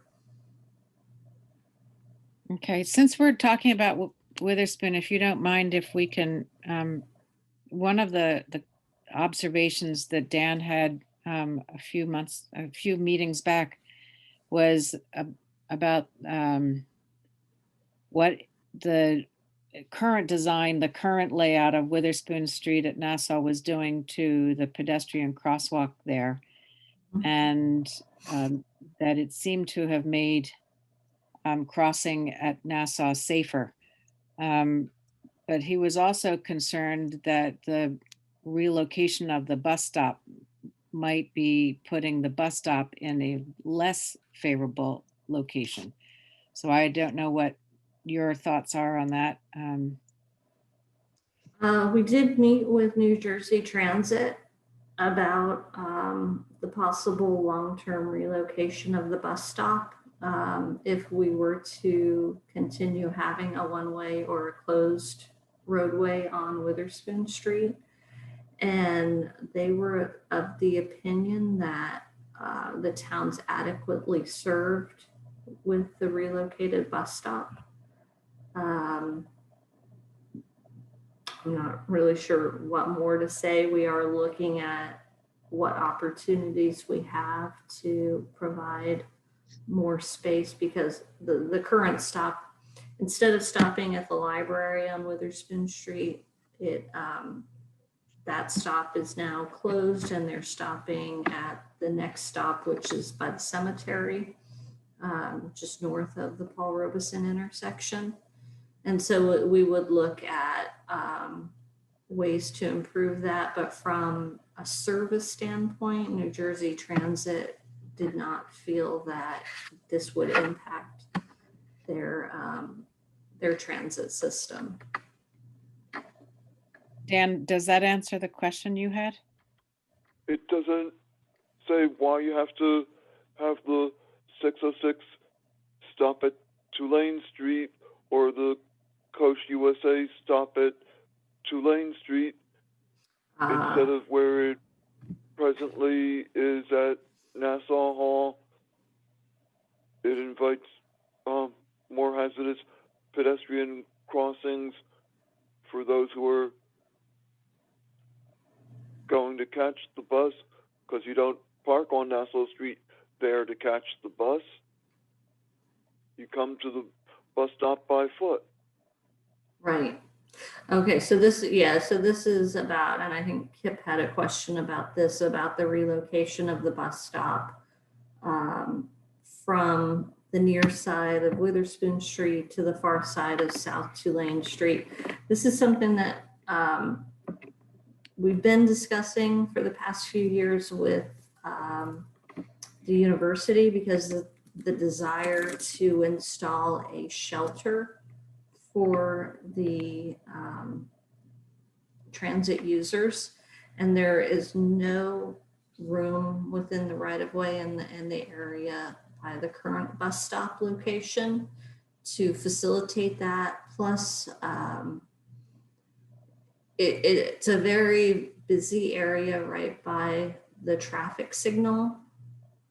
Okay, since we're talking about Witherspoon, if you don't mind, if we can, one of the observations that Dan had a few meetings back was about what the current design, the current layout of Witherspoon Street at Nassau was doing to the pedestrian crosswalk there, and that it seemed to have made crossing at Nassau safer. But he was also concerned that the relocation of the bus stop might be putting the bus stop in a less favorable location. So I don't know what your thoughts are on that. We did meet with New Jersey Transit about the possible long-term relocation of the bus stop if we were to continue having a one-way or a closed roadway on Witherspoon Street. And they were of the opinion that the town's adequately served with the relocated bus stop. I'm not really sure what more to say. We are looking at what opportunities we have to provide more space, because the current stop instead of stopping at the library on Witherspoon Street, that stop is now closed and they're stopping at the next stop, which is by the cemetery, just north of the Paul Robeson intersection. And so we would look at ways to improve that, but from a service standpoint, New Jersey Transit did not feel that this would impact their transit system. Dan, does that answer the question you had? It doesn't say why you have to have the 606 stop at Tulane Street or the Coast USA stop at Tulane Street instead of where it presently is at Nassau Hall. It invites more hazardous pedestrian crossings for those who are going to catch the bus, because you don't park on Nassau Street there to catch the bus. You come to the bus stop by foot. Right. Okay, so this is about, and I think Kip had a question about this, about the relocation of the bus stop from the near side of Witherspoon Street to the far side of South Tulane Street. This is something that we've been discussing for the past few years with the university, because the desire to install a shelter for the transit users, and there is no room within the right-of-way in the area by the current bus stop location to facilitate that. Plus, it's a very busy area right by the traffic signal,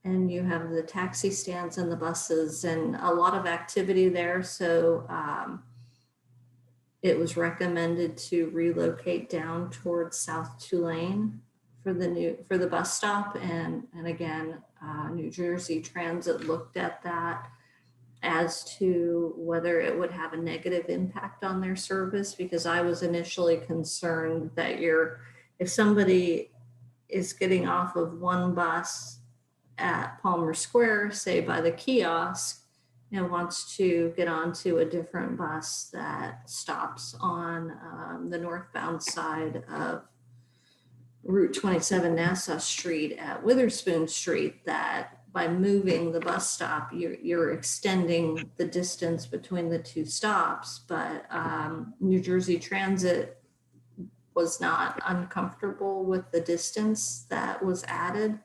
and you have the taxi stands and the buses and a lot of activity there. So it was recommended to relocate down towards South Tulane for the bus stop. And again, New Jersey Transit looked at that as to whether it would have a negative impact on their service, because I was initially concerned that if somebody is getting off of one bus at Palmer Square, say by the kiosk, and wants to get onto a different bus that stops on the northbound side of Route 27 Nassau Street at Witherspoon Street, that by moving the bus stop, you're extending the distance between the two stops. But New Jersey Transit was not uncomfortable with the distance that was added.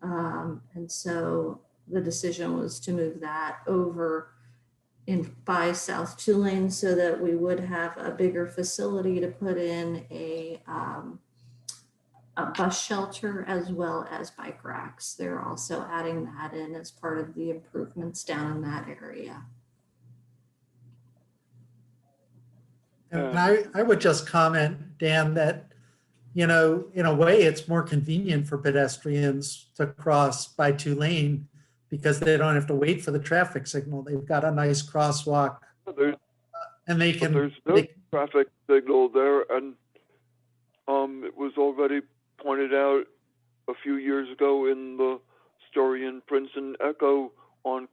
And so the decision was to move that over by South Tulane so that we would have a bigger facility to put in a bus shelter as well as bike racks. They're also adding that in as part of the improvements down in that area. And I would just comment, Dan, that, in a way, it's more convenient for pedestrians to cross by Tulane because they don't have to wait for the traffic signal. They've got a nice crosswalk, and they can. There's no traffic signal there, and it was already pointed out a few years ago in the story in Princeton Echo on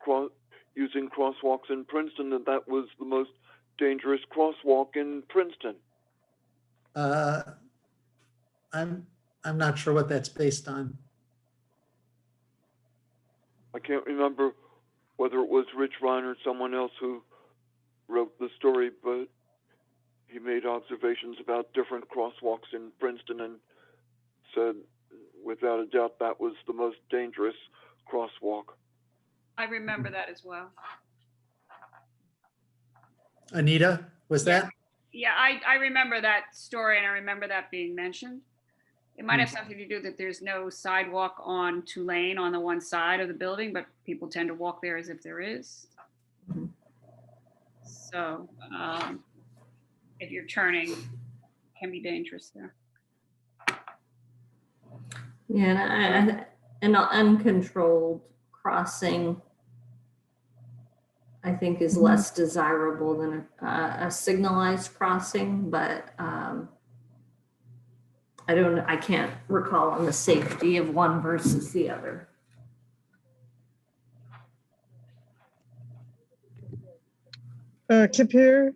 using crosswalks in Princeton that was the most dangerous crosswalk in Princeton. I'm not sure what that's based on. I can't remember whether it was Rich Ryan or someone else who wrote the story, but he made observations about different crosswalks in Princeton and said, without a doubt, that was the most dangerous crosswalk. I remember that as well. Anita, was that? Yeah, I remember that story, and I remember that being mentioned. It might have something to do that there's no sidewalk on Tulane on the one side of the building, but people tend to walk there as if there is. So if you're turning, it can be dangerous there. Yeah, and an uncontrolled crossing I think is less desirable than a signalized crossing, but I can't recall on the safety of one versus the other. Kip here.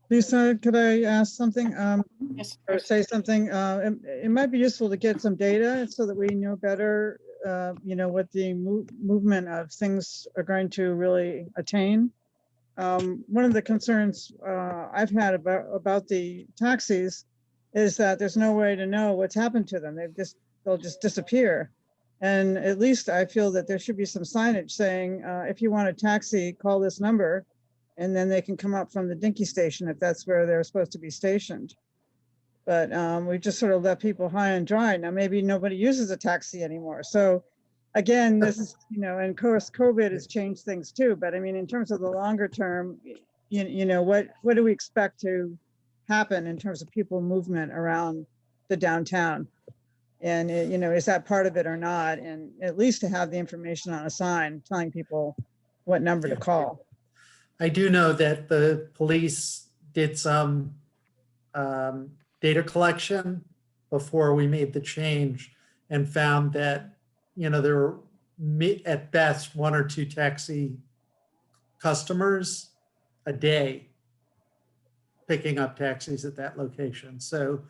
Lisa, could I ask something? Yes. Or say something? It might be useful to get some data so that we know better, what the movement of things are going to really attain. One of the concerns I've had about the taxis is that there's no way to know what's happened to them. They'll just disappear. And at least I feel that there should be some signage saying, if you want a taxi, call this number, and then they can come up from the Dinky station if that's where they're supposed to be stationed. But we just sort of left people high and dry. Now maybe nobody uses a taxi anymore. So again, this is, and of course, COVID has changed things too. But I mean, in terms of the longer term, what do we expect to happen in terms of people movement around the downtown? And, is that part of it or not? And at least to have the information on a sign telling people what number to call. I do know that the police did some data collection before we made the change and found that, there were at best 1 or 2 taxi customers a day picking up taxis at that location. So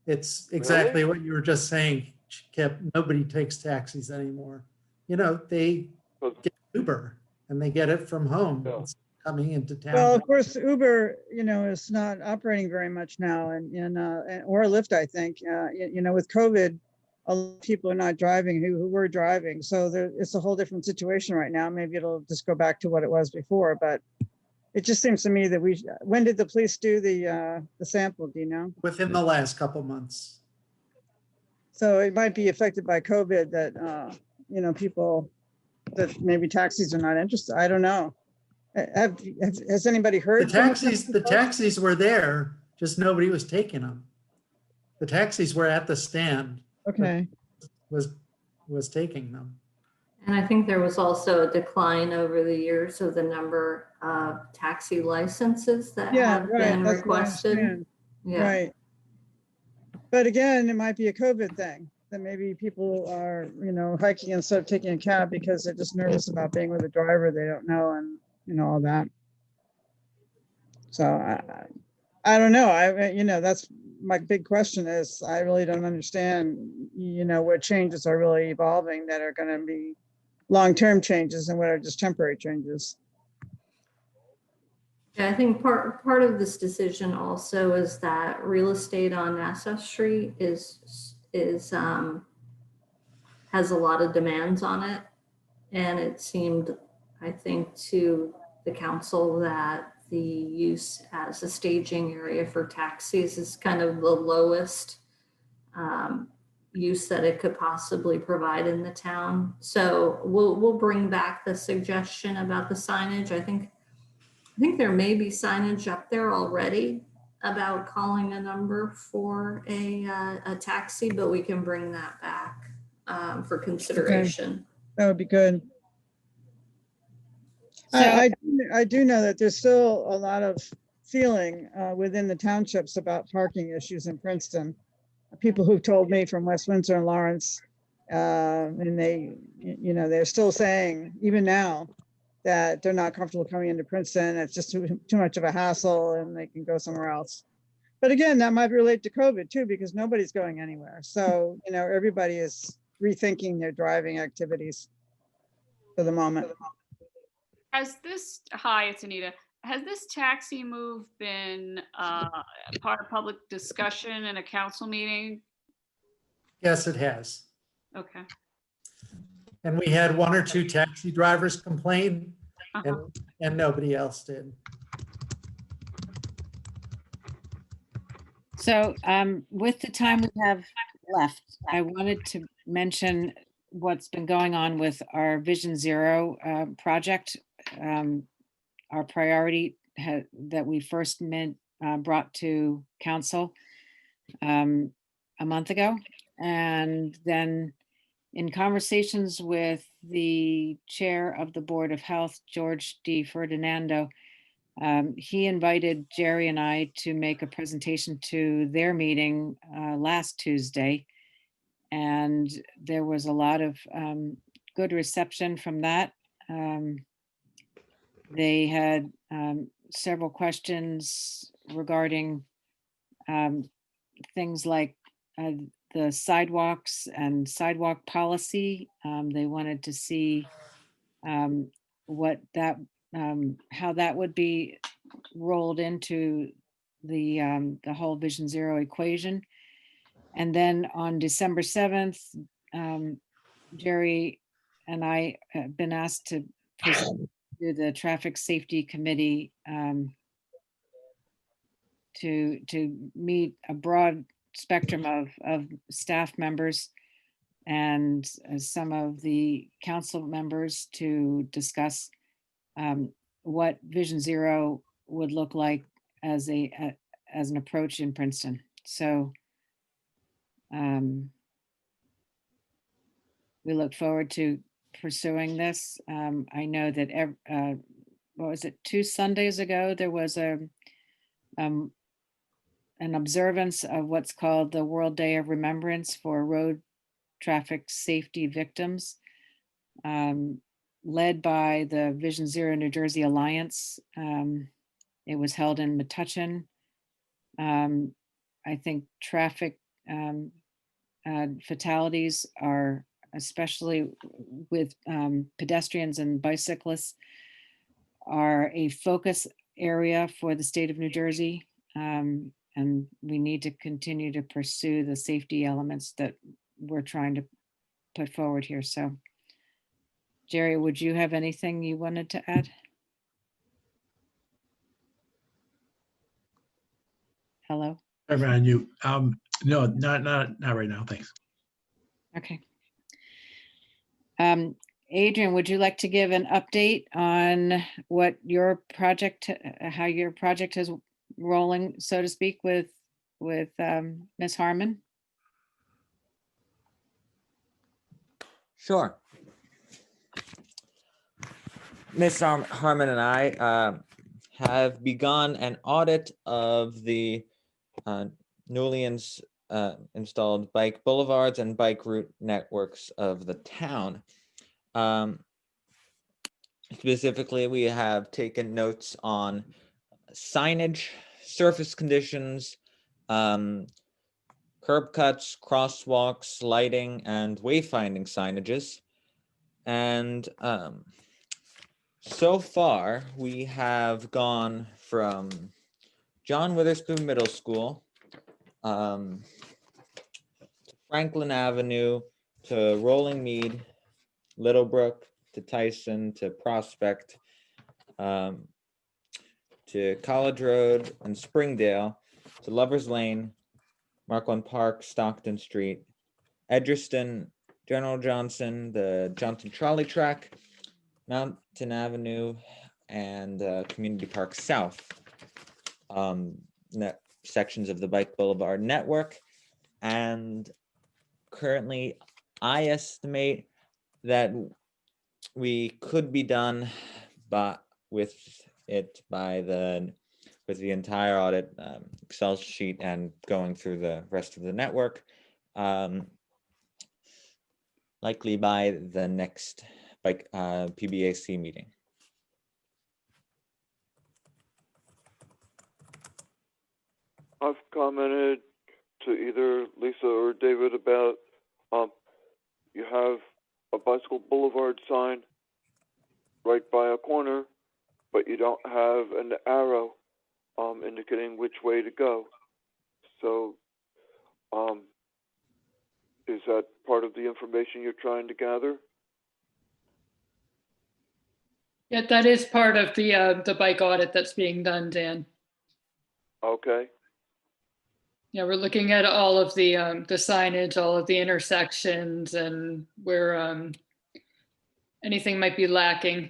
it's exactly what you were just saying, Kip. Nobody takes taxis anymore. They get Uber and they get it from home. It's coming into town. Well, of course, Uber, is not operating very much now, and or Lyft, I think. With COVID, a lot of people are not driving who were driving, so it's a whole different situation right now. Maybe it'll just go back to what it was before, but it just seems to me that when did the police do the sample? Do you know? Within the last couple months. So it might be affected by COVID that people that maybe taxis are not interested. I don't know. Has anybody heard? The taxis were there, just nobody was taking them. The taxis were at the stand. Okay. Was taking them. And I think there was also a decline over the years of the number of taxi licenses that have been requested. Yeah. Right. But again, it might be a COVID thing that maybe people are, hiking instead of taking a cab because they're just nervous about being with a driver they don't know and all that. So I don't know. That's my big question is I really don't understand, what changes are really evolving that are going to be long-term changes and what are just temporary changes. Yeah, I think part of this decision also is that real estate on Nassau Street has a lot of demands on it. And it seemed, I think, to the council that the use as a staging area for taxis is kind of the lowest use that it could possibly provide in the town. So we'll bring back the suggestion about the signage. I think there may be signage up there already about calling a number for a taxi, but we can bring that back for consideration. Okay. That would be good. So, I do know that there's still a lot of feeling within the townships about parking issues in Princeton. People who've told me from West Windsor and Lawrence, and they're still saying even now that they're not comfortable coming into Princeton. It's just too much of a hassle and they can go somewhere else. But again, that might relate to COVID too, because nobody's going anywhere. So, everybody is rethinking their driving activities for the moment. Hi, it's Anita. Has this taxi move been part of public discussion in a council meeting? Yes, it has. Okay. And we had 1 or 2 taxi drivers complain, and nobody else did. So with the time we have left, I wanted to mention what's been going on with our Vision Zero project. Our priority that we first brought to council a month ago. And then in conversations with the chair of the Board of Health, George D. Ferdinando, he invited Jerry and I to make a presentation to their meeting last Tuesday. And there was a lot of good reception from that. They had several questions regarding things like the sidewalks and sidewalk policy. They wanted to see what that, how that would be rolled into the whole Vision Zero equation. And then on December 7th, Jerry and I have been asked to present to the Traffic Safety Committee to meet a broad spectrum of staff members and some of the council members to discuss what Vision Zero would look like as an approach in Princeton. So we look forward to pursuing this. I know that what was it, 2 Sundays ago, there was an observance of what's called the World Day of Remembrance for road traffic safety victims, led by the Vision Zero New Jersey Alliance. It was held in Metuchen. I think traffic fatalities are, especially with pedestrians and bicyclists, are a focus area for the state of New Jersey. And we need to continue to pursue the safety elements that we're trying to put forward here. So, Jerry, would you have anything you wanted to add? Hello? I'm on you. No, not right now. Thanks. Okay. Adrian, would you like to give an update on what your project, how your project is rolling, so to speak, with Ms. Harmon? Sure. Ms. Harmon and I have begun an audit of the newly installed bike boulevards and bike route networks of the town. Specifically, we have taken notes on signage, surface conditions, curb cuts, crosswalks, lighting, and wayfinding signages. And so far, we have gone from John Witherspoon Middle School, Franklin Avenue, to Rolling Mead, Littlebrook, to Tyson, to Prospect, to College Road and Springdale, to Lovers Lane, Markland Park, Stockton Street, Edgerston, General Johnson, the Johnson Trolley Track, Mountain Avenue, and Community Park South, sections of the Bike Boulevard network. And currently, I estimate that we could be done with the entire audit Excel sheet and going through the rest of the network, likely by the next PBAC meeting. I've commented to either Lisa or David about you have a bicycle boulevard sign right by a corner, but you don't have an arrow indicating which way to go. So is that part of the information you're trying to gather? Yeah, that is part of the bike audit that's being done, Dan. Okay. Yeah, we're looking at all of the signage, all of the intersections, and where anything might be lacking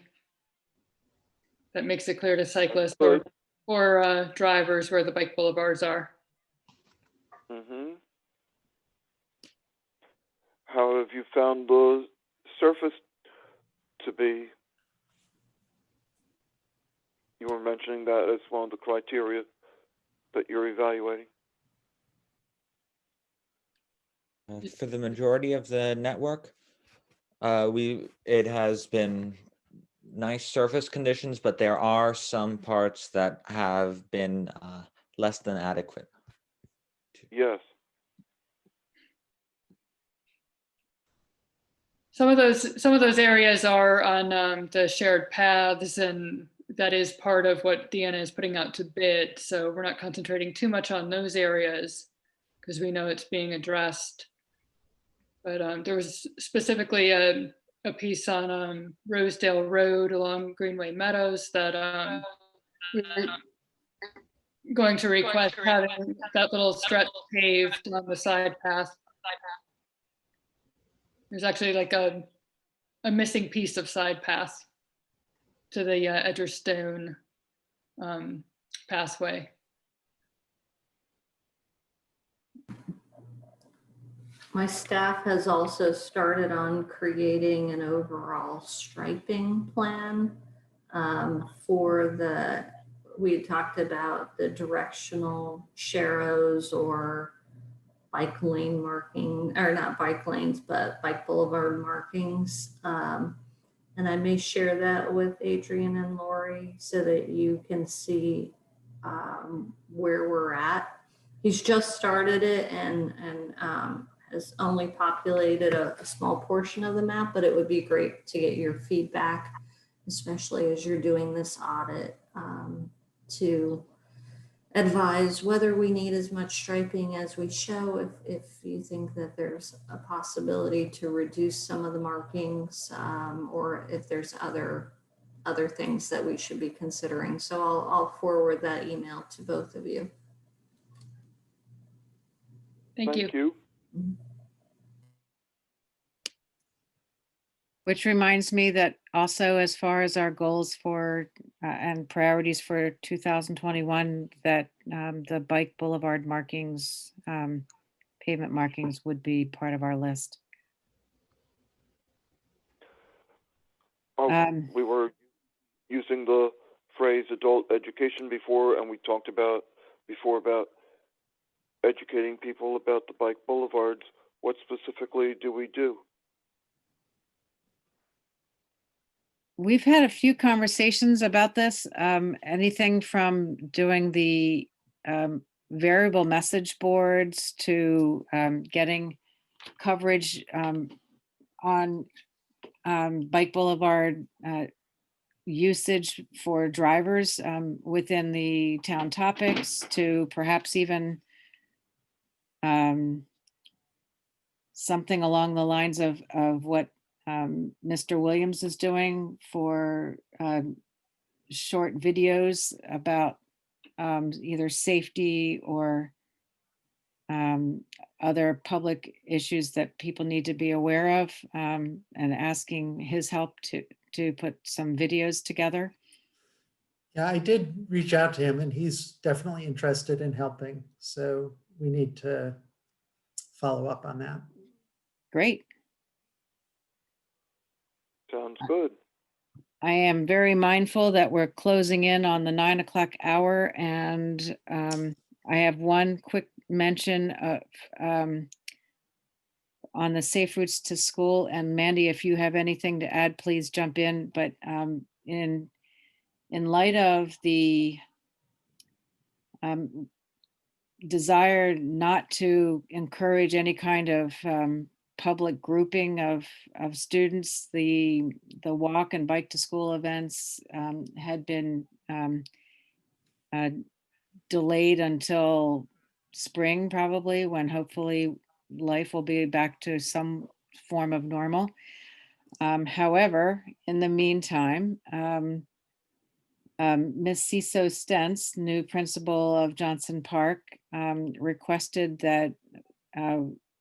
that makes it clear to cyclists or drivers where the bike boulevards are. Mm-hmm. how have you found the surface to be? You were mentioning that as one of the criteria that you're evaluating. For the majority of the network, it has been nice surface conditions, but there are some parts that have been less than adequate. Yes. Some of those areas are on the shared paths, and that is part of what Deanna is putting out to bid. So we're not concentrating too much on those areas because we know it's being addressed. But there was specifically a piece on Rosedale Road along Greenway Meadows that we were going to request having that little stretch paved on the side path. There's actually like a missing piece of side path to the Edgerstone pathway. My staff has also started on creating an overall striping plan we had talked about the directional sharrows or bike lane marking, or not bike lanes, but bike boulevard markings. And I may share that with Adrian and Lori so that you can see where we're at. He's just started it and has only populated a small portion of the map, but it would be great to get your feedback, especially as you're doing this audit, to advise whether we need as much striping as we show, if you think that there's a possibility to reduce some of the markings, or if there's other things that we should be considering. So I'll forward that email to both of you. Thank you. Which reminds me that also, as far as our goals for and priorities for 2021, that the bike boulevard markings, pavement markings would be part of our list. We were using the phrase adult education before, and we talked about educating people about the bike boulevards. What specifically do we do? We've had a few conversations about this, anything from doing the variable message boards to getting coverage on bike boulevard usage for drivers within the town topics, to perhaps even something along the lines of what Mr. Williams is doing for short videos about either safety or other public issues that people need to be aware of, and asking his help to put some videos together. Yeah, I did reach out to him and he's definitely interested in helping. So we need to follow up on that. Great. Sounds good. I am very mindful that we're closing in on the 9 o'clock hour, and I have one quick mention of on the safe routes to school. And Mandy, if you have anything to add, please jump in. But in light of the desire not to encourage any kind of public grouping of students, the walk and bike to school events had been delayed until spring, probably, when hopefully life will be back to some form of normal. However, in the meantime, Ms. Ciso Stentz, new principal of Johnson Park, requested that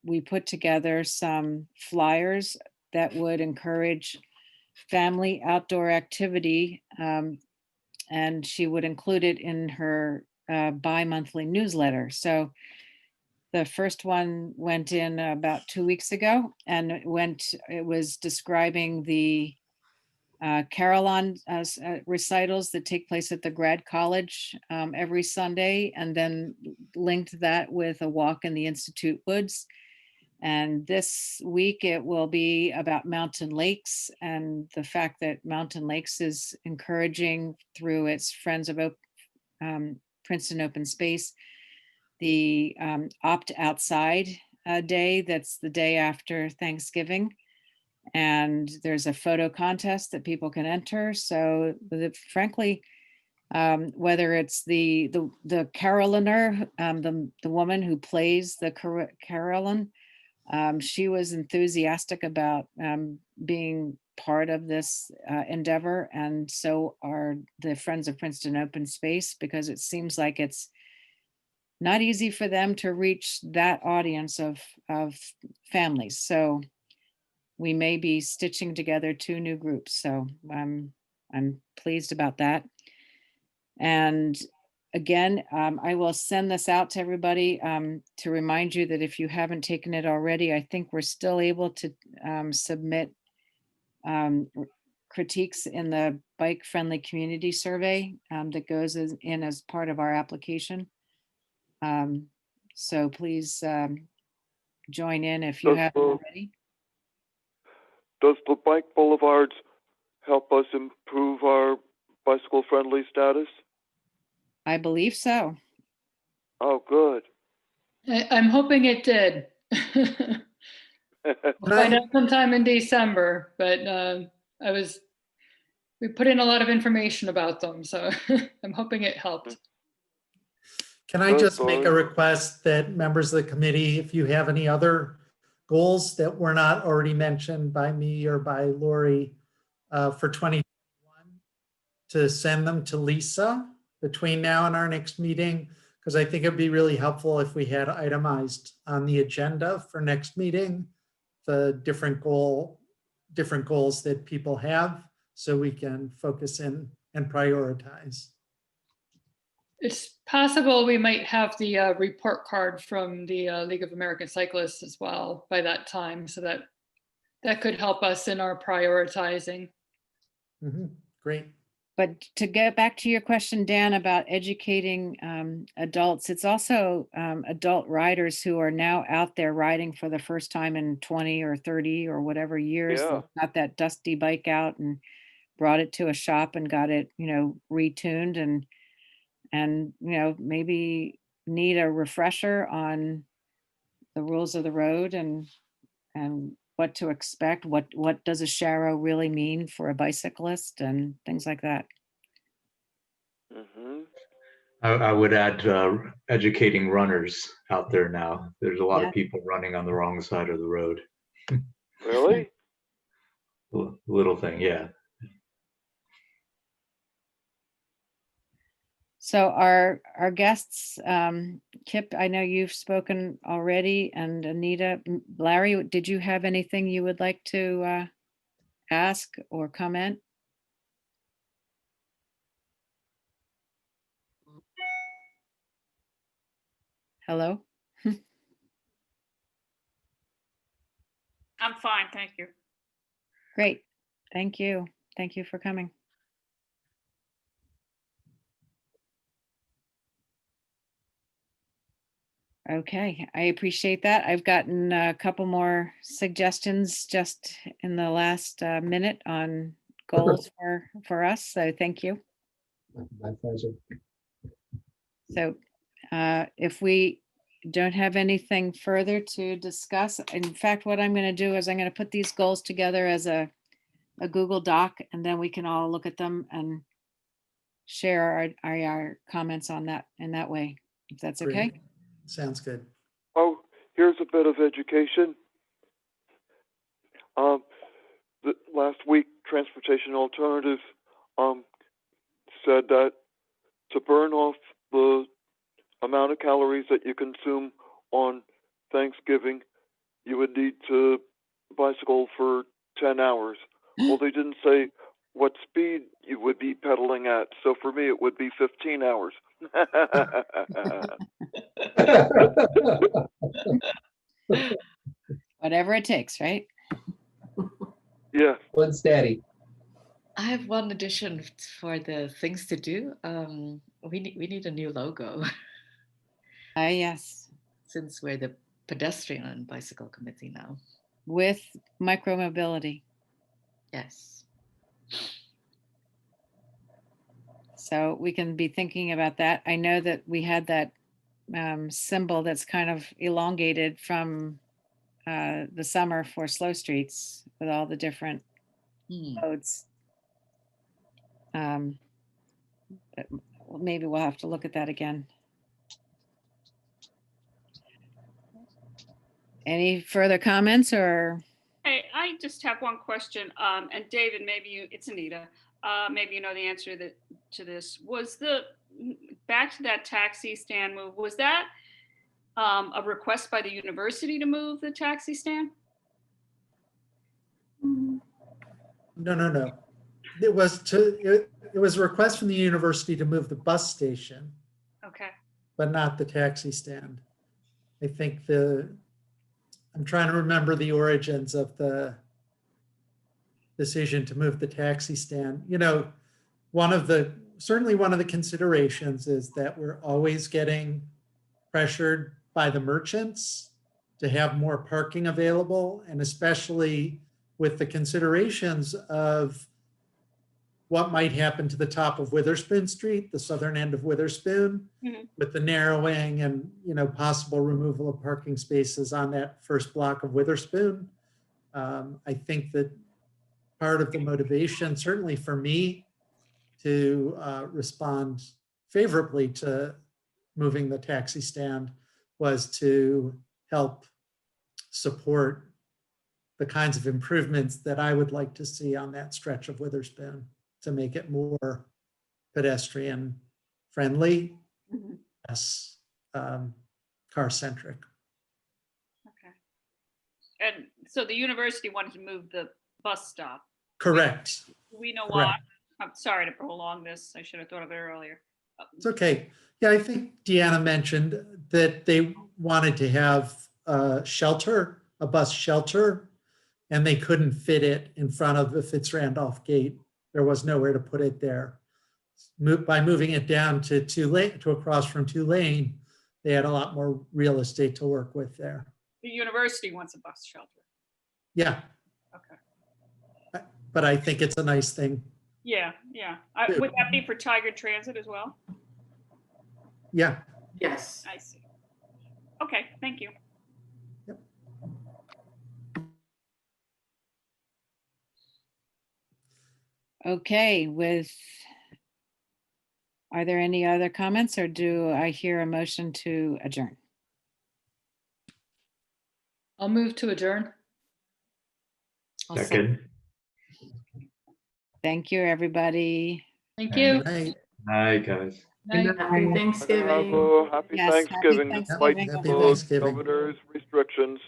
we put together some flyers that would encourage family outdoor activity, and she would include it in her bi-monthly newsletter. So The first one went in about 2 weeks ago, and it was describing the carillon recitals that take place at the grad college every Sunday, and then linked that with a walk in the Institute Woods. And this week it will be about Mountain Lakes, and the fact that Mountain Lakes is encouraging through its Friends of Princeton Open Space, the Opt Outside Day. That's the day after Thanksgiving. And there's a photo contest that people can enter. So frankly, whether it's the carillioner, the woman who plays the carillon, she was enthusiastic about being part of this endeavor, and so are the Friends of Princeton Open Space, because it seems like it's not easy for them to reach that audience of families. So we may be stitching together 2 new groups. So I'm pleased about that. And again, I will send this out to everybody to remind you that if you haven't taken it already, I think we're still able to submit critiques in the bike friendly community survey that goes in as part of our application. So please join in if you haven't already. Does the bike boulevards help us improve our bicycle friendly status? I believe so. Oh, good. I'm hoping it did. We'll find out sometime in December, but we put in a lot of information about them, so I'm hoping it helped. Can I just make a request that members of the committee, if you have any other goals that were not already mentioned by me or by Lori for 2021, to send them to Lisa between now and our next meeting, because I think it'd be really helpful if we had itemized on the agenda for next meeting the different goals that people have, so we can focus in and prioritize. It's possible we might have the report card from the League of American Cyclists as well by that time, so that could help us in our prioritizing. Great. But to get back to your question, Dan, about educating adults, it's also adult riders who are now out there riding for the first time in 20 or 30 or whatever years. Yeah. They got that dusty bike out and brought it to a shop and got it, retuned, and maybe need a refresher on the rules of the road and what to expect. What does a Sharrow really mean for a bicyclist and things like that. I would add educating runners out there now. There's a lot of people running on the wrong side of the road. Really? Little thing, yeah. So our guests, Kip, I know you've spoken already, and Anita, Larry, did you have anything you would like to ask or comment? Hello? I'm fine, thank you. Great, thank you. Thank you for coming. Okay, I appreciate that. I've gotten a couple more suggestions just in the last minute on goals for us, so thank you. My pleasure. So if we don't have anything further to discuss, in fact, what I'm going to do is I'm going to put these goals together as a Google Doc, and then we can all look at them and share our comments on that in that way, if that's okay. Great. Sounds good. Oh, here's a bit of education. Last week, Transportation Alternatives said that to burn off the amount of calories that you consume on Thanksgiving, you would need to bicycle for 10 hours. Well, they didn't say what speed you would be pedaling at. So for me, it would be 15 hours. whatever it takes, right? Yeah. One steady. I have one addition for the things to do. We need a new logo Yes, since we're the pedestrian and bicycle committee now. with micromobility. Yes. So we can be thinking about that. I know that we had that symbol that's kind of elongated from the summer for slow streets with all the different modes. But maybe we'll have to look at that again. Any further comments or? Hey, I just have one question. And David, maybe you, it's Anita. Maybe you know the answer to this. Was back to that taxi stand move, was that a request by the university to move the taxi stand? No. It was a request from the university to move the bus station, Okay. but not the taxi stand. I think I'm trying to remember the origins of the decision to move the taxi stand. You know, certainly one of the considerations is that we're always getting pressured by the merchants to have more parking available, and especially with the considerations of what might happen to the top of Witherspoon Street, the southern end of Witherspoon, with the narrowing and, you know, possible removal of parking spaces on that first block of Witherspoon. I think that part of the motivation, certainly for me, to respond favorably to moving the taxi stand was to help support the kinds of improvements that I would like to see on that stretch of Witherspoon to make it more pedestrian friendly, less car centric. Okay. And so the university wanted to move the bus stop. Correct. We know Correct. why. I'm sorry to prolong this. I should have thought of it earlier. It's okay. Yeah, I think Deanna mentioned that they wanted to have a shelter, a bus shelter, and they couldn't fit it in front of the Fitzrandolph Gate. There was nowhere to put it there. By moving it down to across from Tulane, they had a lot more real estate to work with there. The university wants a bus shelter. Yeah. Okay. But I think it's a nice thing. Yeah. Would that be for Tiger Transit as well? Yeah. Yes. I see. Okay, thank you. Okay, are there any other comments, or do I hear a motion to adjourn? I'll move to adjourn. Second. Thank you, everybody. Thank you. Night, guys. Happy Thanksgiving. Happy Yes, happy Thanksgiving, despite Thanksgiving. Happy the Thanksgiving. governor's restrictions.